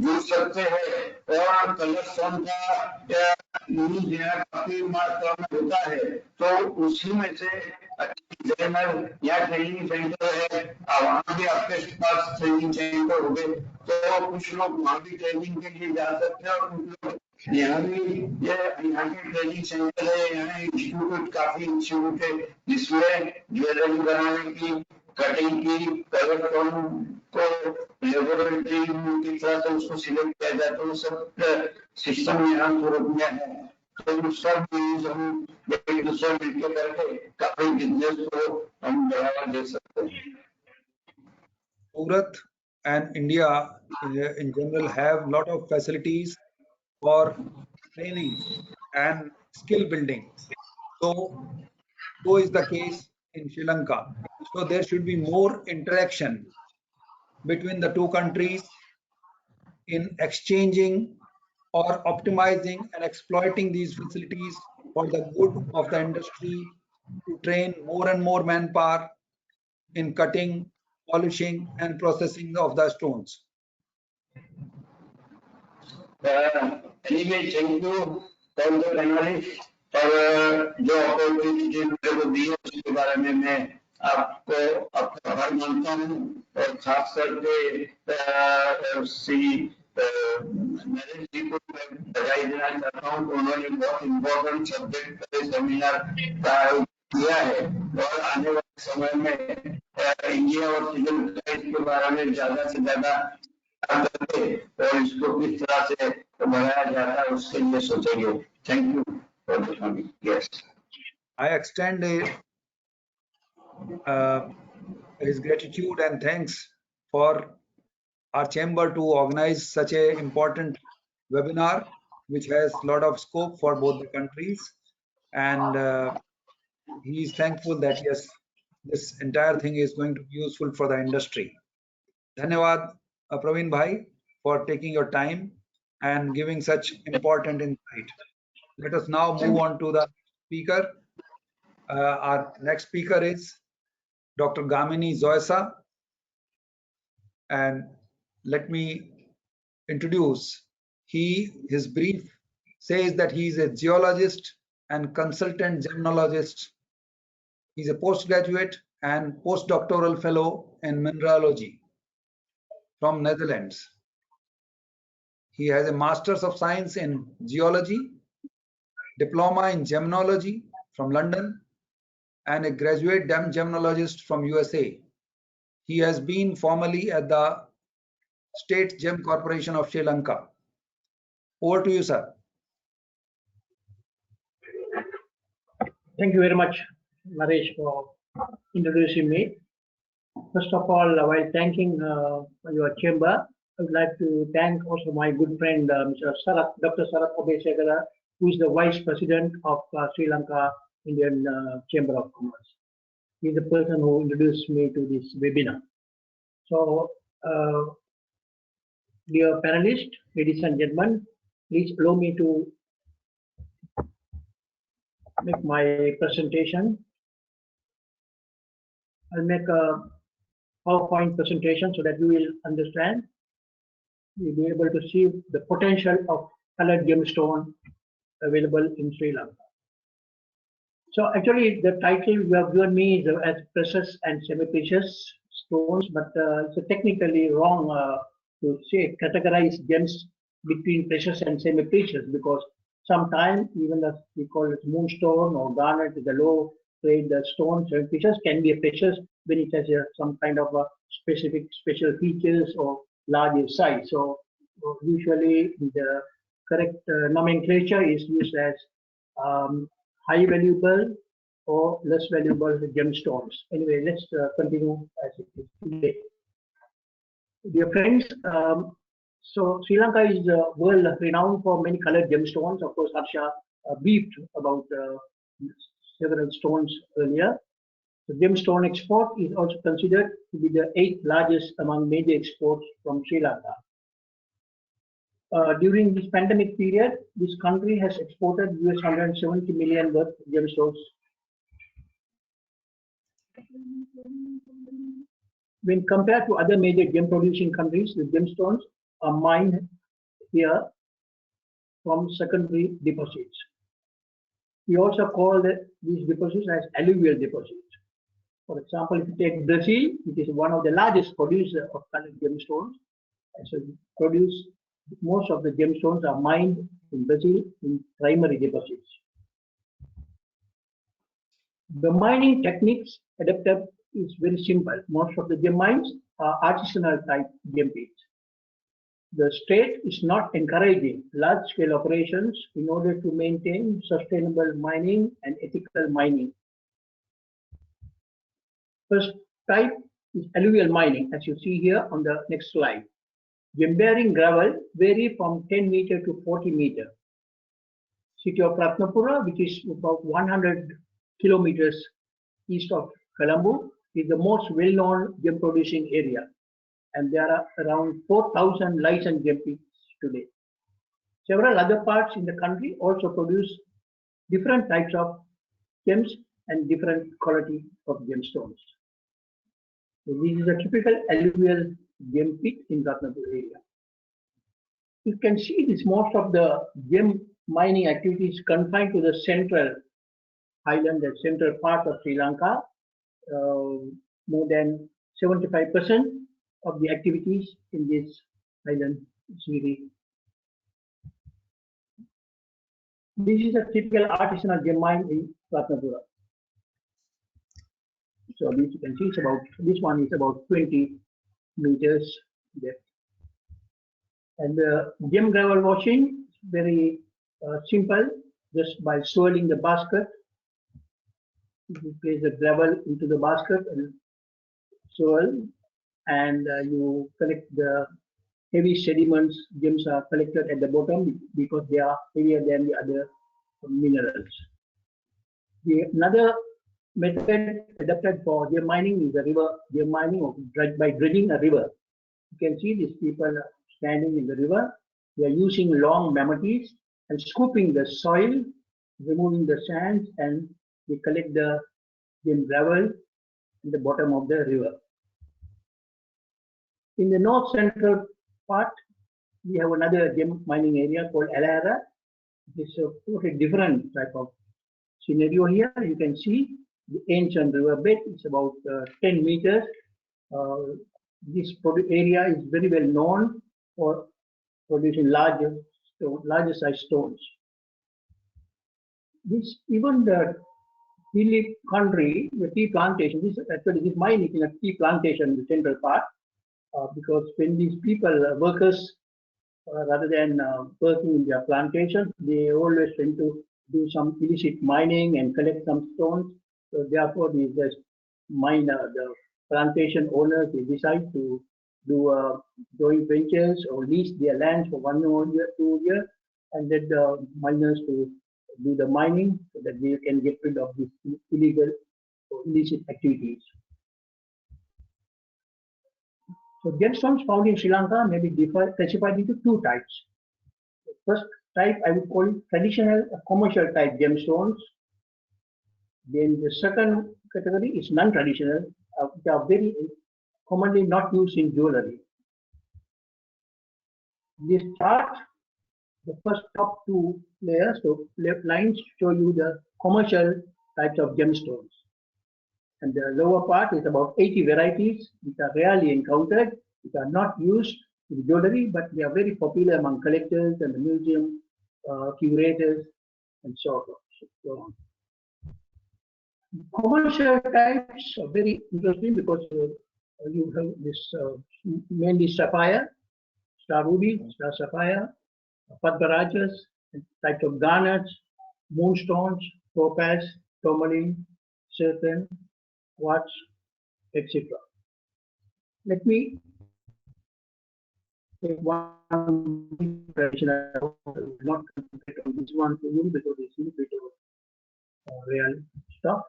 जुड़ सकते हैं। और कलर स्टोन का यूज यहाँ काफी मात्रा में होता है, तो उसी में से डिजाइनर या ट्रेनिंग सेंटर है, वहाँ भी आपके पास ट्रेनिंग सेंटर हो गए, तो कुछ लोग वहाँ भी ट्रेनिंग के लिए जा सकते हैं और कुछ लोग यहाँ भी ये यहाँ के ट्रेनिंग सेंटर है, यहाँ इंस्टीट्यूट काफी इंस्टीट्यूट है जिसमें ज्वेलरी बनाने की, कटिंग की, कलर टोन को लेबोरेटरी की तरह से उसको सिलेक्ट किया जाता है, वो सब सिस्टम यहाँ सूरत में है। तो सब यूज हम एक दूसरे मिलकर करके काफी बिजनेस को हम बढ़ावा दे सकते हैं।
Surat and India in general have lot of facilities for training and skill building. So is the case in Sri Lanka. So there should be more interaction between the two countries in exchanging or optimizing and exploiting these facilities for the good of the industry, to train more and more manpower in cutting, polishing, and processing of the stones.
Anyway, thank you for the panelists और जो opportunity मेरे को दी है उसके बारे में मैं आपको आपका आभार मानता हूँ, और खास करके श्री नरेश जी को मैं बधाई देना चाहता हूँ कि उन्होंने बहुत इम्पोर्टेंट सब्जेक्ट पे सेमिनार का आयोजन किया है, और आने वाले समय में इंडिया और श्रीलंका के बारे में ज्यादा से ज्यादा करके और इसको किस तरह से बढ़ाया जाता है उसके लिए सोचेंगे। Thank you for the coming. Yes,
I extend his gratitude and thanks for our chamber to organize such a important webinar, which has a lot of scope for both the countries, and he is thankful that yes, this entire thing is going to be useful for the industry. Dhanyawad, Praveen Bhai, for taking your time and giving such important insight. Let us now move on to the speaker. Our next speaker is Dr. Gamini Zoysa, and let me introduce. His brief says that he is a geologist and consultant gemologist. He's a postgraduate and postdoctoral fellow in mineralogy from Netherlands. He has a Master's of Science in Geology, Diploma in Gemology from London, and a graduate gemologist from USA. He has been formerly at the State Gem Corporation of Sri Lanka. Over to you, sir.
Thank you very much, Naresh, for introducing me. First of all, while thanking your chamber, I would like to thank also my good friend, Mr. Sarat, Dr. Sarat Abheshekara, who is the Vice President of Sri Lanka Indian Chamber of Commerce. He is the person who introduced me to this webinar. So, dear panelists, ladies and gentlemen, please allow me to make my presentation. I'll make a PowerPoint presentation so that you will understand. You'll be able to see the potential of colored gemstone available in Sri Lanka. So actually the title you have given me is as precious and semi-precious stones, but it's technically wrong to say categorize gems between precious and semi-precious, because sometimes even as we call it moonstone or garnet, the low grade stones and precious can be a precious when it has some kind of specific special features or larger size. So usually the correct nomenclature is used as high valuable or less valuable gemstones. Anyway, let's continue as it is today. Dear friends, so Sri Lanka is world renowned for many colored gemstones. Of course, Harsha briefed about several stones earlier. The gemstone export is also considered to be the 8th largest among major exports from Sri Lanka. During this pandemic period, this country has exported US 170 million worth of gemstones. When compared to other major gem producing countries, the gemstones are mined here from secondary deposits. We also call these deposits as alluvial deposits. For example, if you take Brazil, it is one of the largest producers of colored gemstones. And so most of the gemstones are mined in Brazil in primary deposits. The mining techniques adapted is very simple. Most of the gem mines are artisanal type gem pits. The state is not encouraging large-scale operations in order to maintain sustainable mining and ethical mining. First type is alluvial mining, as you see here on the next slide. Gem-bearing gravel vary from 10 meter to 40 meter. City of Ratnapura, which is about 100 kilometers east of Colombo, is the most well-known gem-producing area, and there are around 4,000 licensed gem pits today. Several other parts in the country also produce different types of gems and different quality of gemstones. So this is a typical alluvial gem pit in Ratnapur area. You can see this most of the gem mining activities confined to the central highland and central part of Sri Lanka. More than 75% of the activities in this island series. This is a typical artisanal gem mine in Ratnapura. So this you can see this one is about 20 meters depth. And the gem gravel washing is very simple, just by swirling the basket. You place the gravel into the basket and swirl, and you collect the heavy sediments. Gems are collected at the bottom because they are heavier than the other minerals. Another method adapted for gem mining is the river gem mining, or by dredging a river. You can see these people standing in the river. They are using long mammoths and scooping the soil, removing the sands, and they collect the gem gravel in the bottom of the river. In the north central part, we have another gem mining area called Alahara. It is a totally different type of scenario here. You can see the ancient riverbed. It's about 10 meters. This area is very well known for producing larger size stones. Even the hilly country, the tea plantation, this mine is in a tea plantation in the central part, because when these people, workers, rather than working in their plantation, they always tend to do some illicit mining and collect some stones. So therefore, the plantation owners, they decide to do joint ventures or lease their lands for 1 year, 2 years, and let the miners to do the mining so that they can get rid of these illegal or illicit activities. So gemstones found in Sri Lanka may be classified into 2 types. The first type I would call it traditional commercial type gemstones. Then the second category is non-traditional, which are very commonly not used in jewelry. This chart, the first top 2 layers, so left lines show you the commercial types of gemstones. And the lower part is about 80 varieties which are rarely encountered, which are not used in jewelry, but they are very popular among collectors and the museum curators and so on. Commercial types are very interesting because you have this mainly sapphire, star ruby, star sapphire, padmarajas, types of garnets, moonstones, topaz, tourmaline, zircon, quartz, etc. Let me take one traditional. I will not concentrate on this one for you because it's a bit of real stuff.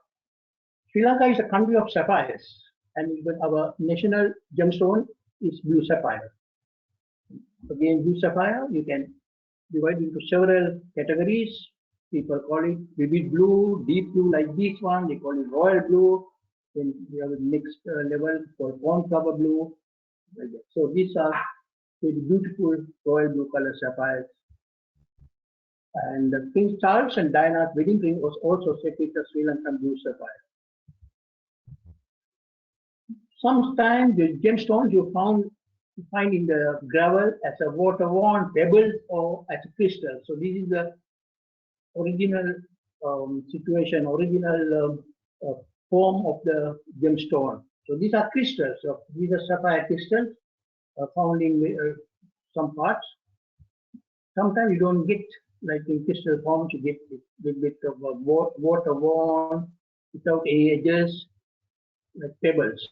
Sri Lanka is a country of sapphires, and even our national gemstone is blue sapphire. Again, blue sapphire, you can divide into several categories. People call it vivid blue, deep blue like this one, they call it royal blue. Then we have the next level called cornflower blue. Like that. So these are very beautiful royal blue color sapphires. And Prince Charles and Diana's wedding ring was also set with the Sri Lankan blue sapphire. Sometimes the gemstones you find in the gravel as a water-worn pebble or as a crystal. So this is the original situation, original form of the gemstone. So these are crystals. So these are sapphire crystals found in some parts. Sometimes you don't get like in crystal forms, you get a bit of water-worn without any edges, like pebbles.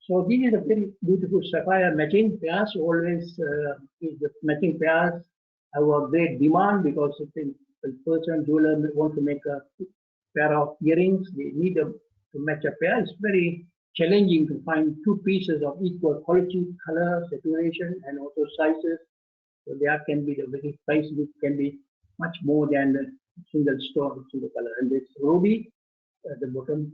So this is a very beautiful sapphire matching pairs. Always the matching pairs have a great demand because if a person, jeweler, want to make a pair of earrings, they need to match a pair. It's very challenging to find two pieces of equal quality, color, saturation, and also sizes. So there can be the very price which can be much more than the single stone, single color. And this ruby at the bottom.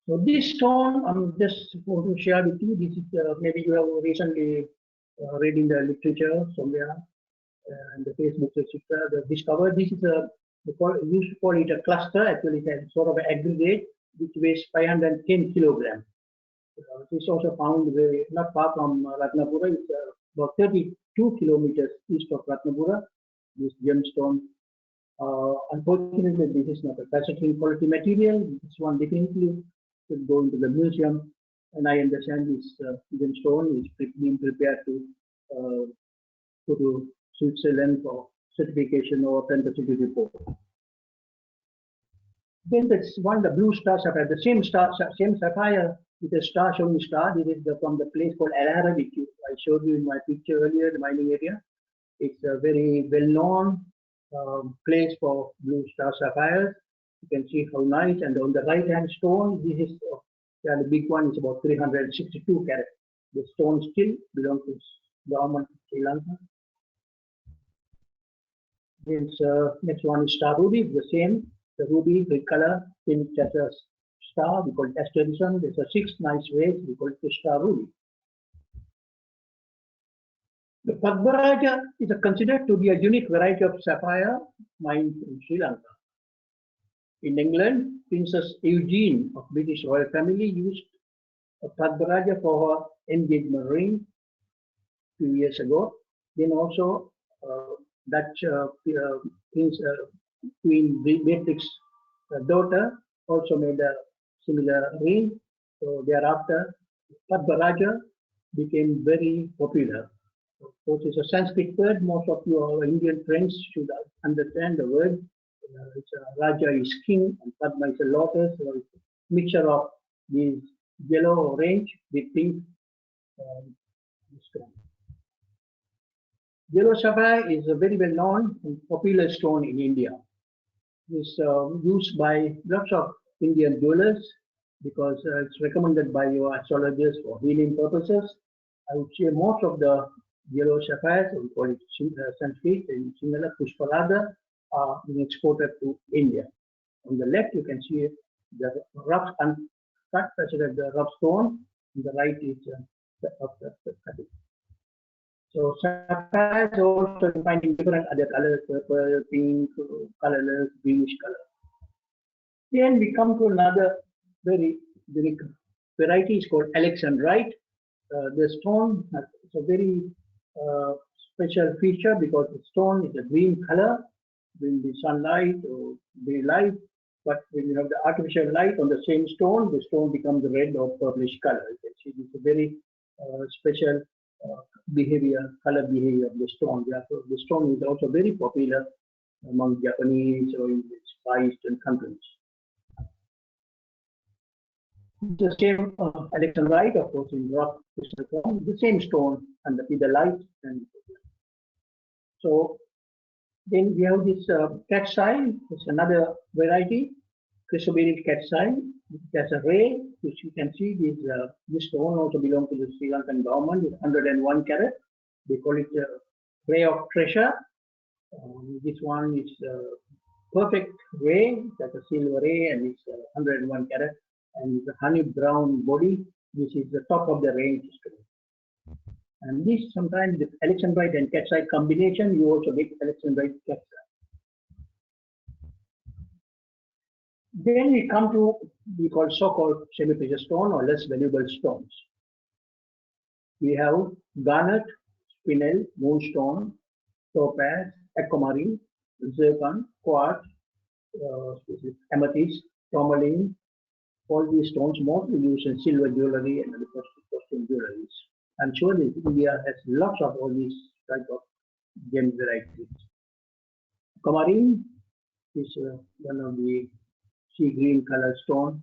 So this stone, I'm just going to share with you. This is maybe you have recently read in the literature somewhere, and the Facebook, etc. They discovered this is we used to call it a cluster. Actually, it's a sort of an aggregate which weighs 510 kilograms. This also found very, not far from Ratnapura. It's about 32 kilometers east of Ratnapura. This gemstone. Unfortunately, this is not a fascinating quality material. This one definitely should go into the museum, and I understand this gemstone is being prepared to go to Switzerland for certification or authenticity report. Then this one, the blue star sapphire, the same sapphire with a star showing star. This is from the place called Alara, which I showed you in my picture earlier, the mining area. It's a very well-known place for blue star sapphires. You can see how nice, and on the right-hand stone, this is the big one is about 362 carats. The stone still belongs to government of Sri Lanka. This next one is star ruby, the same. The ruby, red color, finished as a star. We call it asterism. There's a 6 nice ways. We call it the star ruby. The Padmaraja is considered to be a unique variety of sapphire mined in Sri Lanka. In England, Princess Eugene of British royal family used a Padmaraja for her engagement ring a few years ago. Then also Dutch Queen Beatrix's daughter also made a similar ring. So thereafter, Padmaraja became very popular. Of course, it's a Sanskrit word. Most of your Indian friends should understand the word. Raja is king and Padma is a lotus. So it's a mixture of these yellow orange with pink stone. Yellow sapphire is a very well known and popular stone in India. It's used by lots of Indian jewelers because it's recommended by your astrologers for healing purposes. I would say most of the yellow sapphires, we call it Sanskrit and similar Pushparaga, are being exported to India. On the left, you can see the rough uncut, such as the rough stone. On the right is the cutting. So sapphires also find in different other colors, purple, pink, colorless, greenish color. Then we come to another very unique variety. It's called alexandrite. The stone has a very special feature because the stone is a green color during the sunlight or daylight. But when you have the artificial light on the same stone, the stone becomes red or purplish color. You can see it's a very special color behavior of the stone. Therefore, the stone is also very popular among Japanese or in Far Eastern countries. The same alexandrite, of course, in rock crystal form, the same stone and with the light. And so then we have this cat's eye. It's another variety, chrysoberic cat's eye. It has a ray, which you can see. This stone also belongs to the Sri Lankan government. It's 101 carat. They call it a ray of treasure. This one is perfect ray. That's a silver ray, and it's 101 carat. And it's a honey brown body. This is the top of the range stone. And this sometimes the alexandrite and cat's eye combination, you also get alexandrite cat's eye. Then we come to we call so-called semi-precious stone or less valuable stones. We have garnet, spinel, moonstone, topaz, aquamarine, zircon, quartz, amethyst, tourmaline. All these stones mostly used in silver jewelry and other costume jewelries. I'm sure that India has lots of all these type of gem varieties. Aquamarine is one of the sea green color stone.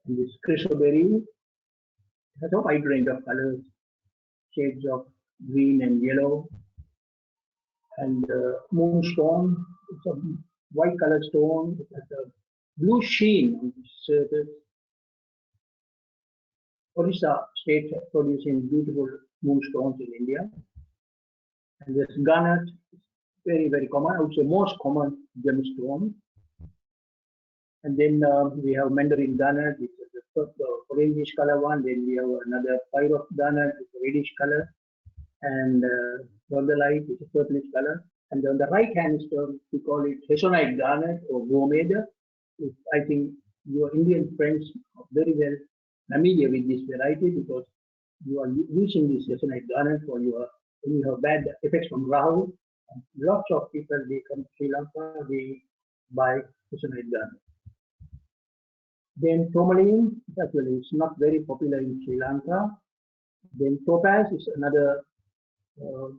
And this chrysoberyl has a wide range of colors, shades of green and yellow. And moonstone, it's a white color stone. It has a blue sheen on the surface. Orissa state producing beautiful moonstones in India. And this garnet is very, very common. I would say most common gemstone. And then we have mandarin garnet, which is the orangish color one. Then we have another pyrox garnet, which is a reddish color. And rhodolite, which is purplish color. And on the right hand stone, we call it hessonite garnet or gomeda. I think your Indian friends are very well familiar with this variety because you are using this hessonite garnet for when you have bad effects from Rahu. Lots of people, they come to Sri Lanka, they buy hessonite garnet. Then tourmaline, actually it's not very popular in Sri Lanka. Then topaz is another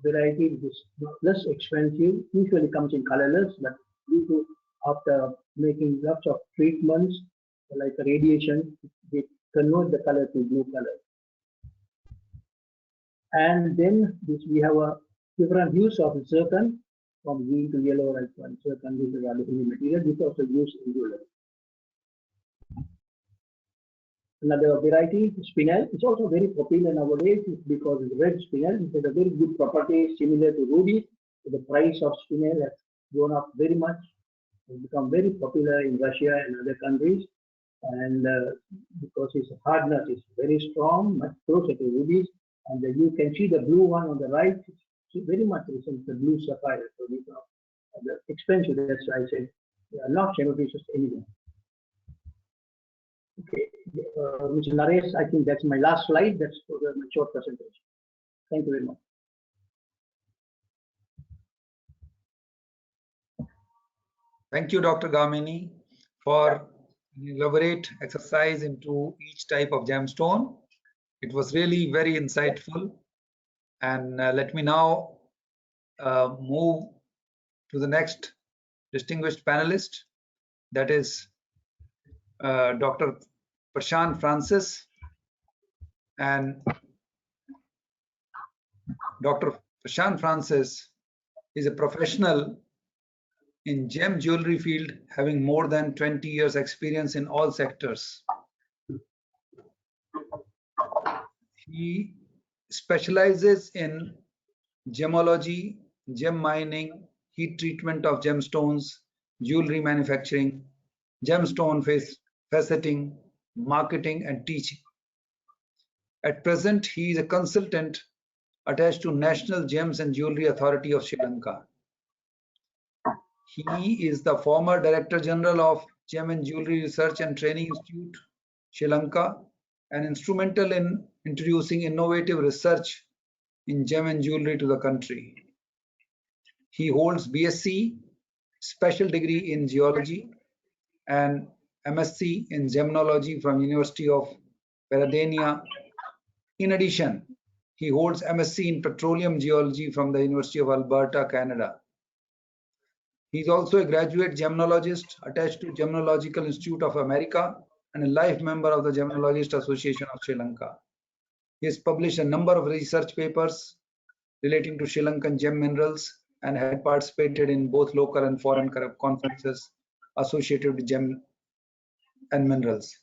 variety which is less expensive, usually comes in colorless, but due to after making lots of treatments like radiation, they convert the color to blue color. And then we have a different use of zircon from green to yellow, like one zircon. This is a heavy material. This is also used in jewelry. Another variety, spinel, is also very popular nowadays because it's red spinel. It has a very good property similar to ruby. So the price of spinel has gone up very much. It's become very popular in Russia and other countries. And because its hardness is very strong, much closer to rubies. And you can see the blue one on the right, it's very much resembles the blue sapphire. So these are the expensive, that's why I said they are not semi-precious anymore. Okay, Mr. Naresh, I think that's my last slide. That's for the short presentation. Thank you very much.
Thank you, Dr. Gamini, for an elaborate exercise into each type of gemstone. It was really very insightful. And let me now move to the next distinguished panelist, that is Dr. Prashant Francis. And Dr. Prashant Francis is a professional in gem jewelry field, having more than 20 years experience in all sectors. He specializes in gemology, gem mining, heat treatment of gemstones, jewelry manufacturing, gemstone faceting, marketing and teaching. At present, he is a consultant attached to National Gems and Jewellery Authority of Sri Lanka. He is the former Director General of Gem and Jewellery Research and Training Institute, Sri Lanka, and instrumental in introducing innovative research in gem and jewellery to the country. He holds BSc, special degree in geology, and MSc in gemnology from University of Peradeniya. In addition, he holds MSc in petroleum geology from the University of Alberta, Canada. He is also a graduate gemnologist attached to Gemological Institute of America and a life member of the Gemologist Association of Sri Lanka. He has published a number of research papers relating to Sri Lankan gem minerals and had participated in both local and foreign conferences associated with gem and minerals.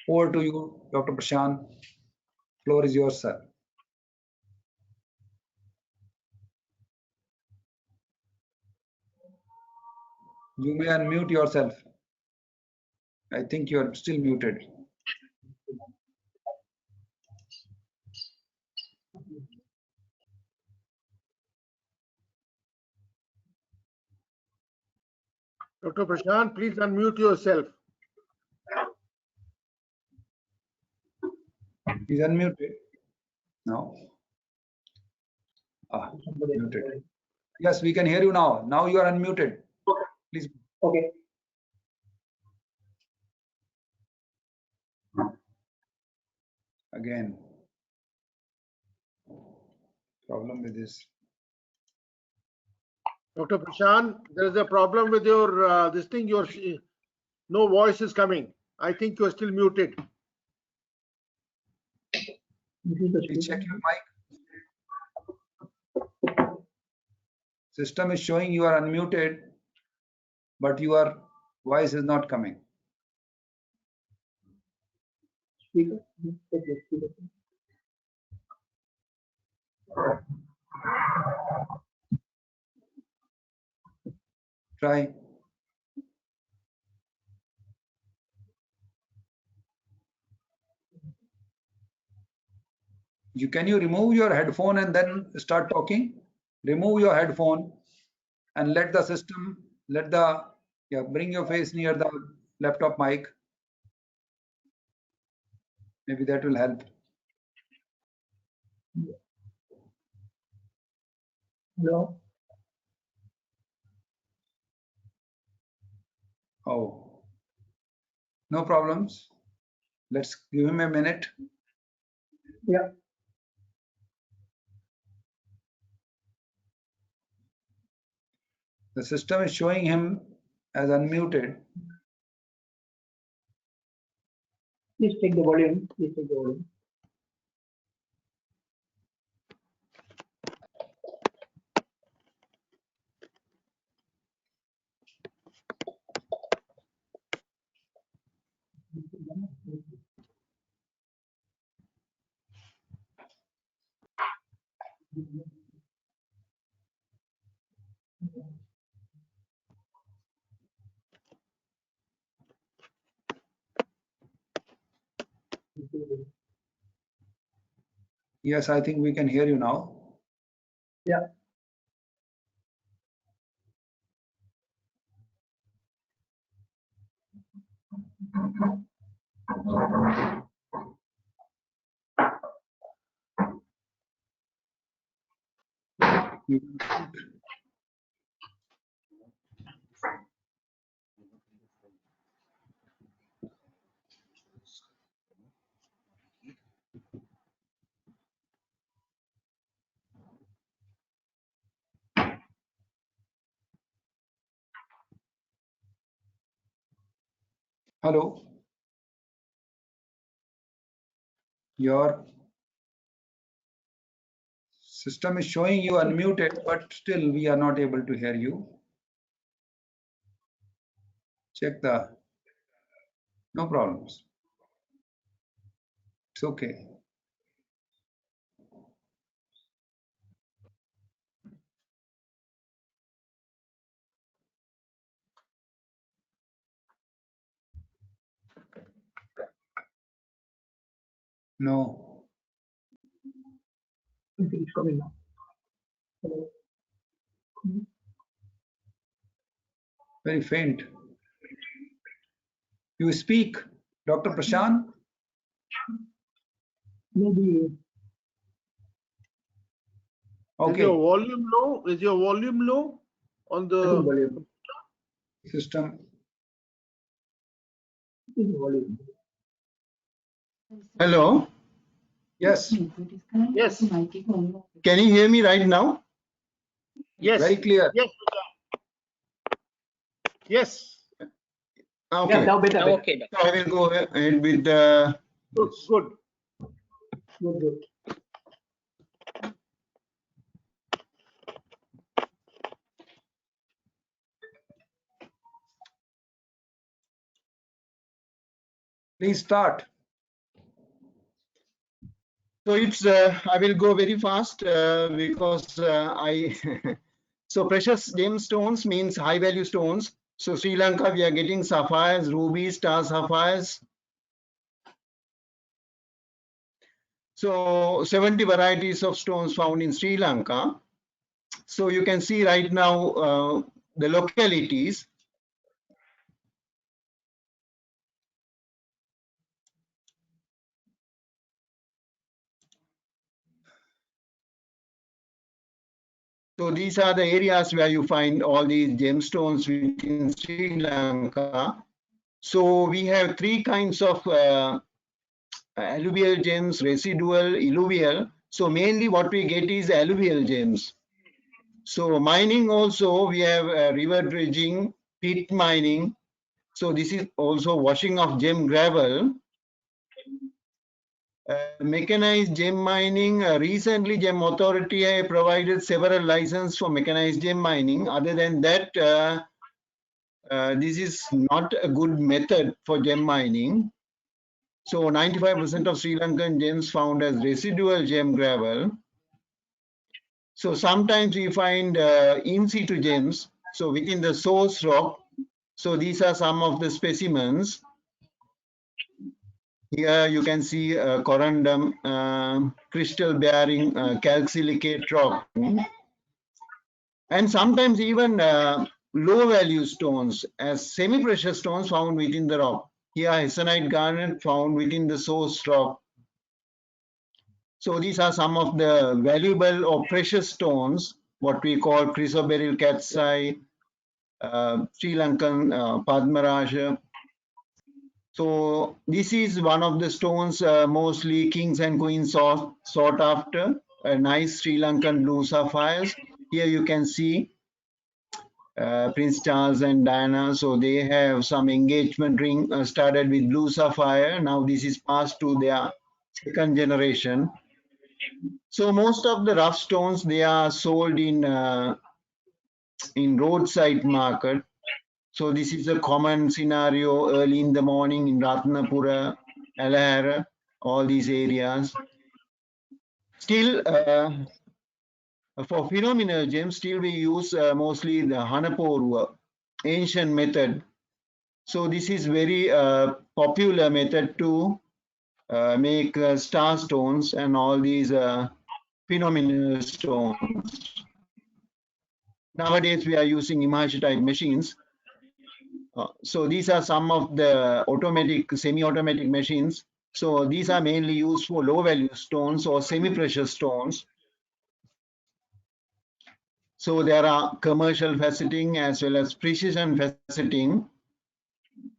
Over to you, Dr. Prashant. Floor is yours, sir. You may unmute yourself. I think you are still muted.
Dr. Prashant, please unmute yourself.
He's unmuted. No. Muted. Yes, we can hear you now. Now you are unmuted. Please.
Okay.
Again. Problem with this.
Dr. Prashant, there is a problem with your this thing. Your no voice is coming. I think you are still muted.
Please check your mic. System is showing you are unmuted, but your voice is not coming.
Speaker.
Try. Can you remove your headphone and then start talking? Remove your headphone and let the system, bring your face near the laptop mic. Maybe that will help.
Hello.
Oh, no problems. Let's give him a minute.
Yeah.
The system is showing him as unmuted.
Please take the volume. Please take the volume.
Yes, I think we can hear you now.
Yeah.
Hello. Your system is showing you unmuted, but still we are not able to hear you. Check the, no problems. It's okay. No.
It's coming now. Hello.
Very faint. You speak, Dr. Prashant?
Maybe.
Is
Okay.
your volume low? Is your volume low on the
Volume.
System.
Volume.
Hello,
Yes,
Yes.
can you hear me right now?
Yes.
very clear.
Yes. Yes.
Okay,
Yeah, now better. better.
Okay,
so I will go ahead with the.
Good. Good.
Good, good.
Please start.
So it's I will go very fast because I so precious gemstones means high value stones. So Sri Lanka we are getting sapphires, rubies, star sapphires. So 70 varieties of stones found in Sri Lanka. So you can see right now the localities. So these are the areas where you find all these gemstones within Sri Lanka. So we have three kinds of alluvial gems, residual, alluvial. So mainly what we get is alluvial gems. So mining also, we have river dredging, pit mining. So this is also washing of gem gravel. Mechanized gem mining, recently Gem Authority provided several licenses for mechanized gem mining. Other than that, this is not a good method for gem mining. So 95% of Sri Lankan gems found as residual gem gravel. So sometimes we find in situ gems, so within the source rock. So these are some of the specimens. Here you can see corundum, crystal bearing calcilicate rock. And sometimes even low value stones as semi-precious stones found within the rock. Here hessonite garnet found within the source rock. So these are some of the valuable or precious stones, what we call chrysoberyl catsi, Sri Lankan Padmaraja. So this is one of the stones mostly kings and queens sought after, nice Sri Lankan blue sapphires. Here you can see Prince Charles and Diana. So they have some engagement ring started with blue sapphire. Now this is passed to their second generation. So most of the rough stones, they are sold in roadside market. So this is a common scenario early in the morning in Ratnapura, Alahara, all these areas. Still, for phenomenal gems, still we use mostly the Hanaporua, ancient method. So this is very popular method to make star stones and all these phenomenal stones. Nowadays, we are using image type machines. So these are some of the automatic, semi-automatic machines. So these are mainly used for low value stones or semi-precious stones. So there are commercial faceting as well as precision faceting.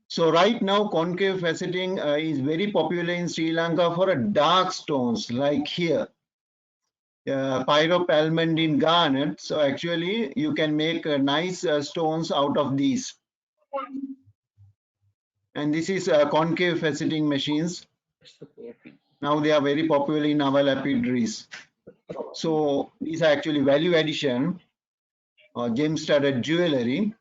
So right now, concave faceting is very popular in Sri Lanka for a dark stones like here. Pyropalmandine garnet. So actually, you can make nice stones out of these. And this is concave faceting machines. Now they are very popular in our lapidaries. So these are actually value addition, gem-studded jewelry.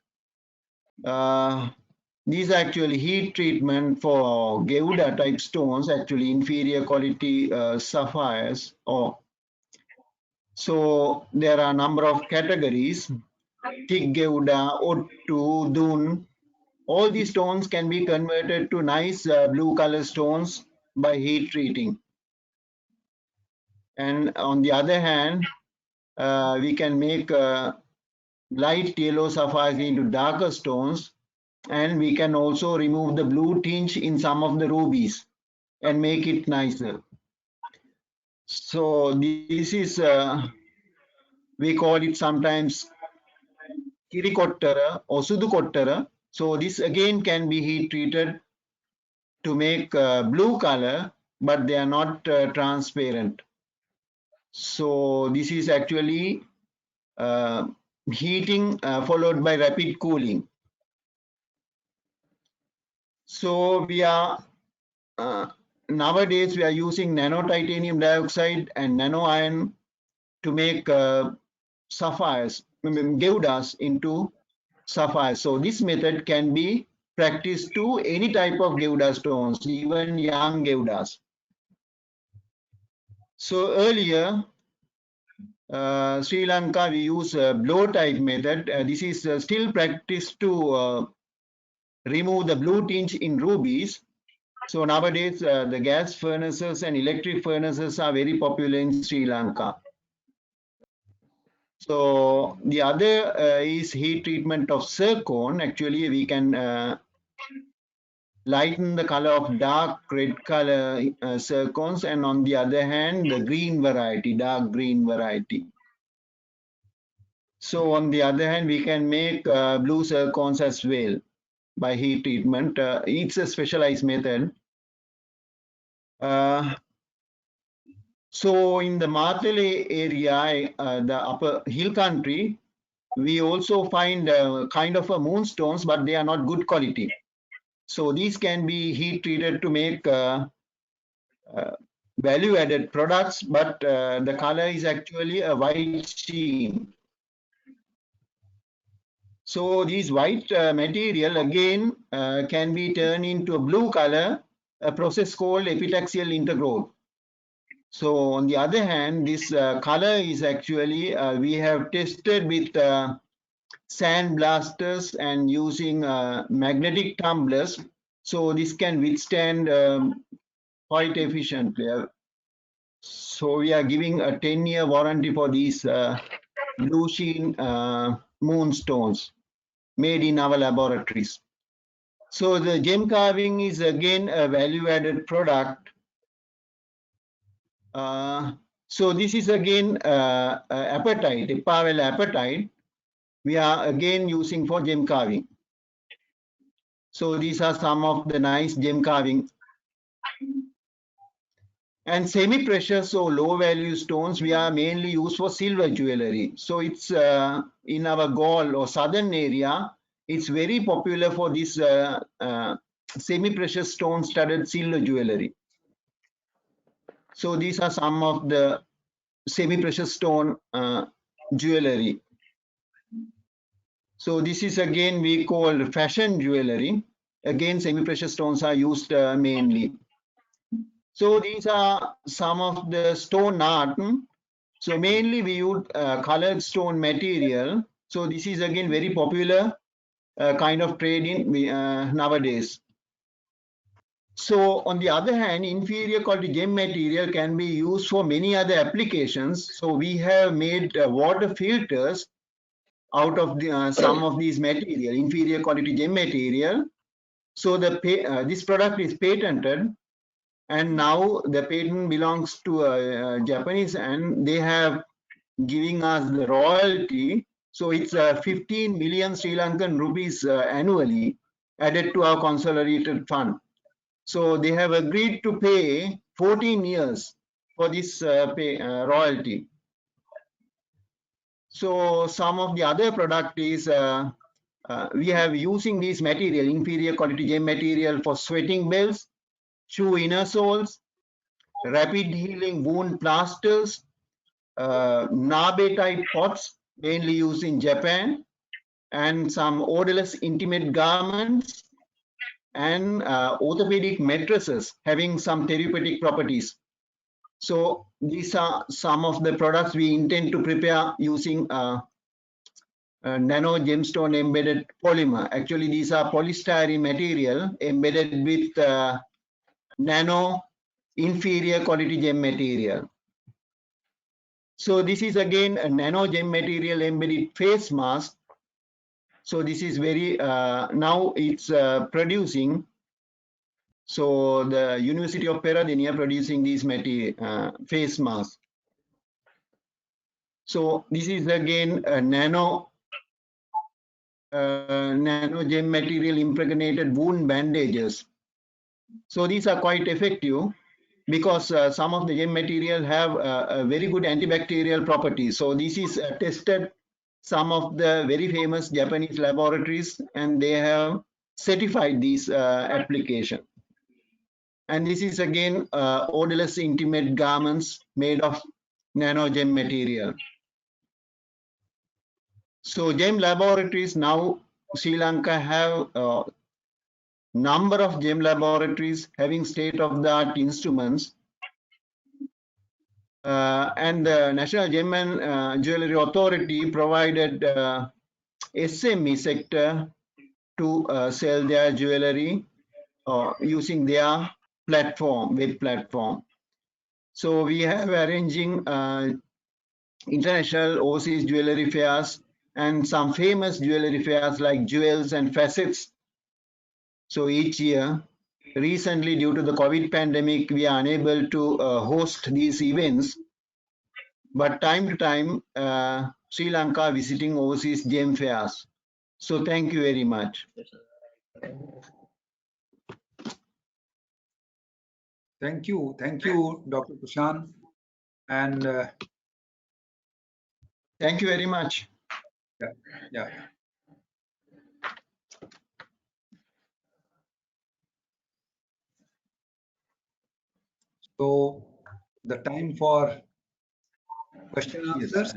These are actually heat treatment for Geuda type stones, actually inferior quality sapphires. So there are a number of categories: thick Geuda, Ottu, Dun. All these stones can be converted to nice blue color stones by heat treating. And on the other hand, we can make light yellow sapphires into darker stones, and we can also remove the blue tinge in some of the rubies and make it nicer. So this is we call it sometimes kirikottara or sudukottara. So this again can be heat treated to make blue color, but they are not transparent. So this is actually heating followed by rapid cooling. So we are nowadays we are using nano titanium dioxide and nano iron to make sapphires, gewdas into sapphires. So this method can be practiced to any type of gewda stones, even young gewdas. So earlier, Sri Lanka, we use a blow type method. This is still practiced to remove the blue tinge in rubies. So nowadays, the gas furnaces and electric furnaces are very popular in Sri Lanka. So the other is heat treatment of zircon. Actually, we can lighten the color of dark red color zircons, and on the other hand, the green variety, dark green variety. So on the other hand, we can make blue zircons as well by heat treatment. It's a specialized method. So in the Matale area, the upper hill country, we also find kind of a moonstones, but they are not good quality. So these can be heat treated to make value added products, but the color is actually a white sheen. So these white material again can be turned into a blue color, a process called epitaxial intergrowth. So on the other hand, this color is actually, we have tested with sand blasters and using magnetic tumblers. So this can withstand quite efficiently. So we are giving a 10-year warranty for these blue sheen moonstones made in our laboratories. So the gem carving is again a value-added product. So this is again apatite, Ipavel apatite. We are again using for gem carving. So these are some of the nice gem carving. And semi-precious or low-value stones, we are mainly used for silver jewelry. So it's in our Galle or southern area, it's very popular for this semi-precious stone-studded silver jewelry. So these are some of the semi-precious stone jewelry. So this is again we call fashion jewelry. Again, semi-precious stones are used mainly. So these are some of the stone art. So mainly we use colored stone material. So this is again very popular kind of trade in nowadays. So on the other hand, inferior quality gem material can be used for many other applications. So we have made water filters out of the, some of these material, inferior quality gem material. So the this product is patented, and now the patent belongs to Japanese, and they have giving us the royalty. So it's 15 million Sri Lankan rupees annually added to our consolidated fund. So they have agreed to pay 14 years for this royalty. So some of the other product is we have using this material, inferior quality gem material for sweating belts, shoe inner soles, rapid healing wound plasters, nabe type pots mainly used in Japan, and some odorless intimate garments, and orthopedic mattresses having some therapeutic properties. So these are some of the products we intend to prepare using nano gemstone embedded polymer. Actually, these are polystyrene material embedded with nano inferior quality gem material. So this is again a nano gem material embedded face mask So this is very, now it's producing. So the University of Peradeniya producing these face masks. So this is again a nano gem material impregnated wound bandages. So these are quite effective because some of the gem material have a very good antibacterial properties. So this is tested some of the very famous Japanese laboratories, and they have certified these application. And this is again odorless intimate garments made of nano gem material. So gem laboratories now, Sri Lanka have a number of gem laboratories having state-of-the-art instruments, and the National Gem and Jewellery Authority provided SME sector to sell their jewellery using their platform, web platform. So we have arranging international overseas jewellery fairs and some famous jewellery fairs like Jewels and Facets. So each year, recently due to the COVID pandemic, we are unable to host these events. But time to time, Sri Lanka visiting overseas gem fairs. So thank you very much.
Thank you, Dr. Prashant, and
thank you very much.
yeah. So the time for question and answers.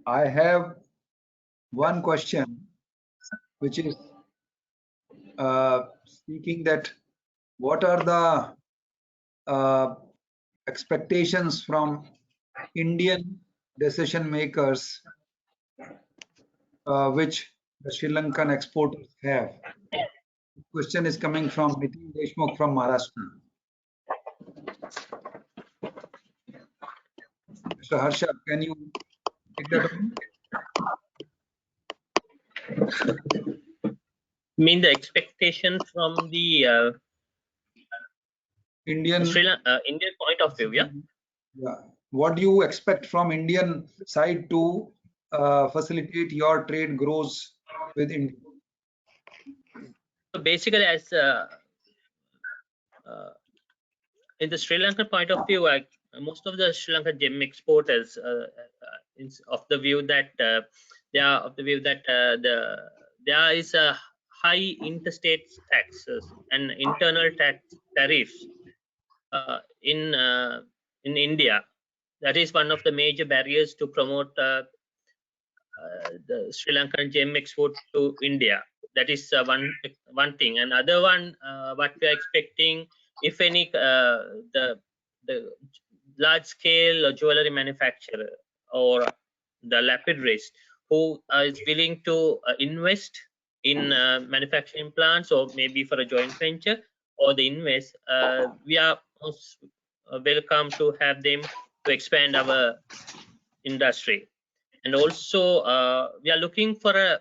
I have one question, which is speaking that what are the expectations from Indian decision makers, which the Sri Lankan exporters have? The question is coming from Nitin Deshmukh from Maharashtra. Mr. Harsha, can you take that on?
Mean the expectation from the
Indian
Indian point of view, yeah?
Yeah. What do you expect from Indian side to facilitate your trade grows with India?
So basically, as in the Sri Lankan point of view, most of the Sri Lankan gem exporters is of the view that they are of the view that there is a high interstate taxes and internal tax tariffs in India. That is one of the major barriers to promote the Sri Lankan gem export to India. That is one thing. Another one, what we are expecting, if any, the large scale jewelry manufacturer or the lapid race who is willing to invest in manufacturing plants or maybe for a joint venture or the invest, we are most welcome to have them to expand our industry. And also we are looking for a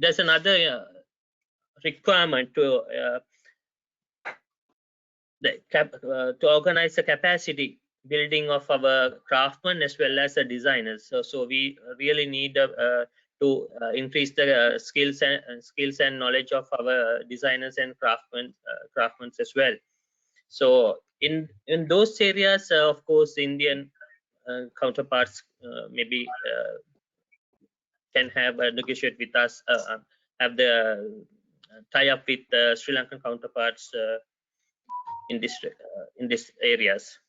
there's another requirement to to organize a capacity building of our craftsmen as well as the designers. So we really need to increase the skills and knowledge of our designers and craftsmen as well. So in those areas, of course, Indian counterparts maybe can have negotiate with us, have the tie up with the Sri Lankan counterparts in this areas.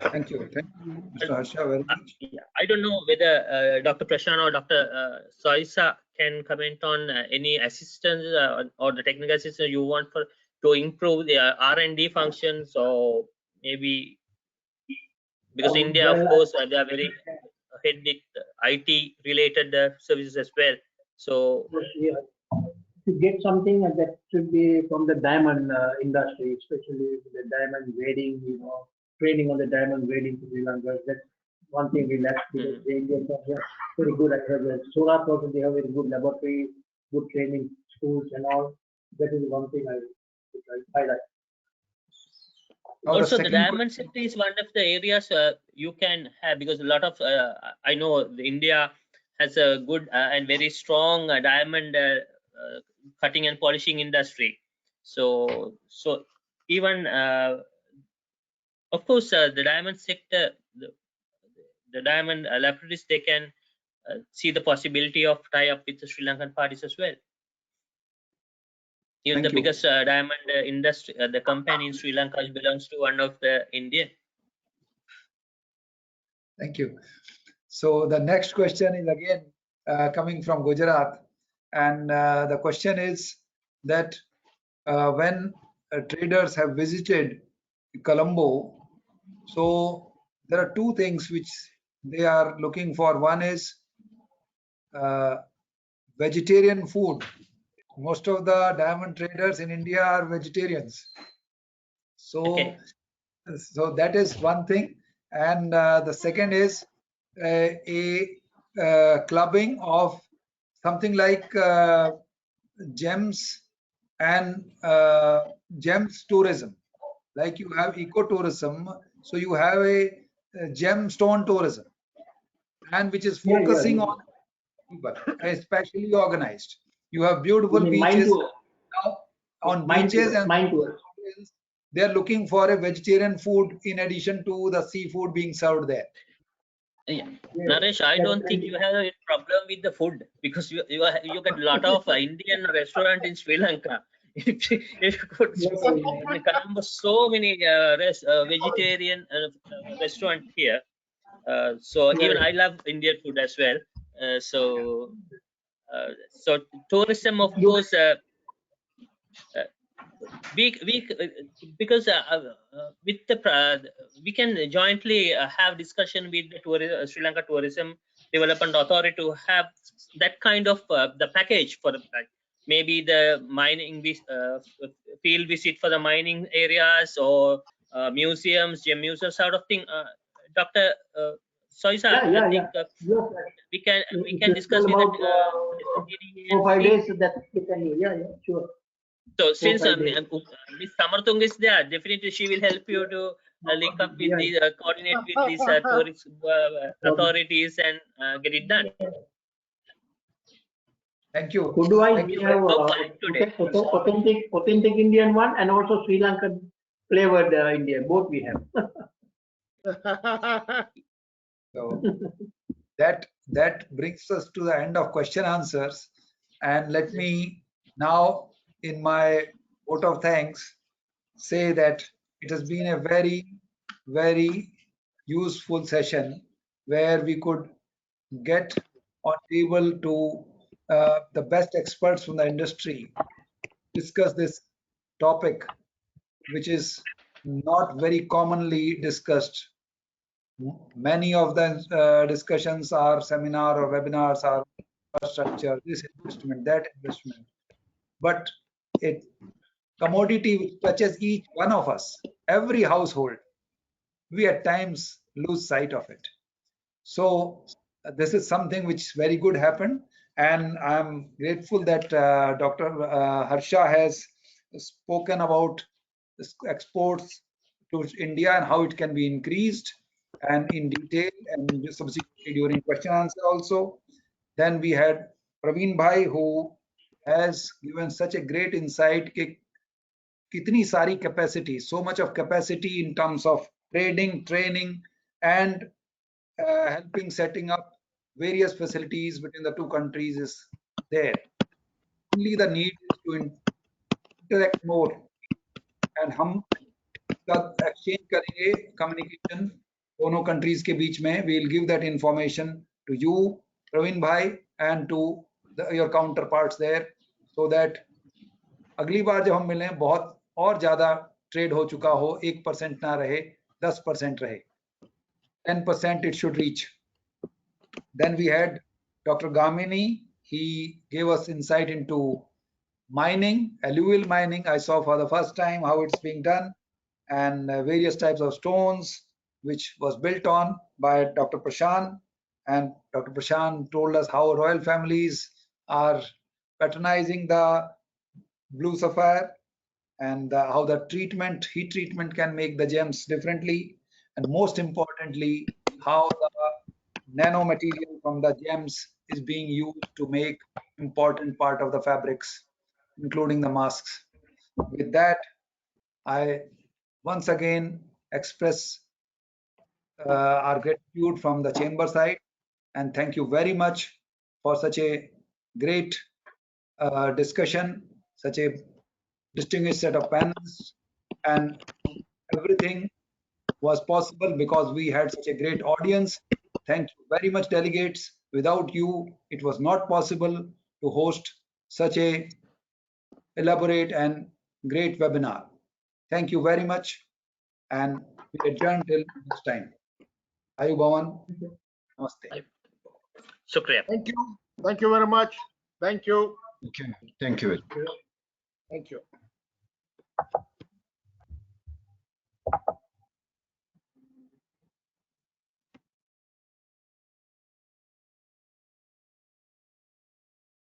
Thank you, Mr. Harsha, very much.
I don't know whether Dr. Prashant or Dr. Soisa can comment on any assistance or the technical assistance you want for to improve the R&D functions, or maybe because India, of course, they are very ahead with IT related services as well. So
to get something that should be from the diamond industry, especially the diamond wedding, training on the diamond wedding to Sri Lanka. That's one thing relaxed because the Indians are very good at the solar also they have very good laboratory, good training schools and all. That is one thing I highlight.
Now the
Also, the
second
diamond sector is one of the areas you can have, because a lot of I know India has a good and very strong diamond cutting and polishing industry. So even of course the diamond sector, the diamond laboratories, they can see the possibility of tie up with the Sri Lankan parties as well. Even
Thank
the
you.
biggest diamond industry, the company in Sri Lanka belongs to one of the Indian.
Thank you. So the next question is again coming from Gujarat, and the question is that when traders have visited Colombo, so there are two things which they are looking for. One is uh, vegetarian food. Most of the diamond traders in India are vegetarians. So,
Okay.
so that is one thing. And the second is a clubbing of something like gems and gems tourism. Like you have ecotourism, so you have a gemstone tourism, and which is focusing on people, especially organized. You have beautiful
You mean mine
beaches.
tour?
Now, on
Mine
beaches
tour,
and
mine tour.
they are looking for a vegetarian food in addition to the seafood being served there.
Yeah.
Yes,
Naresh, I
that's
don't think
trendy.
you have a problem with the food, because you get a lot of Indian restaurant in Sri Lanka. If you could
Yes,
in Colombo, so many vegetarian restaurant here. So even I love Indian food as well. So tourism, of
you
course, uh, we because with the we can jointly have discussion with the Sri Lanka Tourism Development Authority to have that kind of the package for the maybe the mining field visit for the mining areas, or museums, gem museums, sort of thing. Dr. Soisa, I
yeah.
think
Yes,
we
if
can
you
discuss
tell
with the
about
SDD and
4-5
see.
days, that we can, yeah, sure.
So
4
since
5 days.
Miss Samartung is there, definitely she will help you to link up with
Yeah.
these, coordinate with these tourist authorities and get it done.
Thank you.
Kudwai,
Thank
we
you.
have
No point today.
authentic Indian one and also Sri Lankan flavored Indian. Both we have.
So that brings us to the end of question answers. And let me now, in my vote of thanks, say that it has been a very useful session where we could get on table to the best experts from the industry discuss this topic, which is not very commonly discussed. Many of the discussions are seminar or webinars are infrastructure, this investment, that investment. But a commodity which touches each one of us, every household, we at times lose sight of it. So this is something which very good happened, and I'm grateful that Dr. Harsha has spoken about exports to India and how it can be increased, and in detail, and subsequently during question answer also. Then we had Praveen Bhai, who has given such a great insight कि कितनी सारी capacity, so much of capacity in terms of trading, training, and helping setting up various facilities between the two countries is there. Only the need is to interact more, and हम exchange करेंगे communication दोनों countries के बीच में. We'll give that information to you, Praveen bhai, and to your counterparts there, so that अगली बार जब हम मिलें बहुत और ज्यादा ट्रेड हो चुका हो, 1% ना रहे, 10% रहे, 10% it should reach. Then we had Dr. Gamini. He gave us insight into mining, alluvial mining. I saw for the first time how it's being done, and various types of stones, which was built on by Dr. Prashant. And Dr. Prashant told us how royal families are patronizing the blue sapphire, and how the heat treatment can make the gems differently. And most importantly, how the nano material from the gems is being used to make important part of the fabrics, including the masks. With that, I once again express our gratitude from the chamber side, and thank you very much for such a great discussion, such a distinguished set of panels, and everything was possible because we had such a great audience. Thank you very much, delegates. Without you, it was not possible to host such a elaborate and great webinar. Thank you very much, and we adjourn till next time. Ayu Bhavan, namaste.
Shukriya.
Thank you. Thank you very much. Thank you.
Okay. Thank you.
Thank you.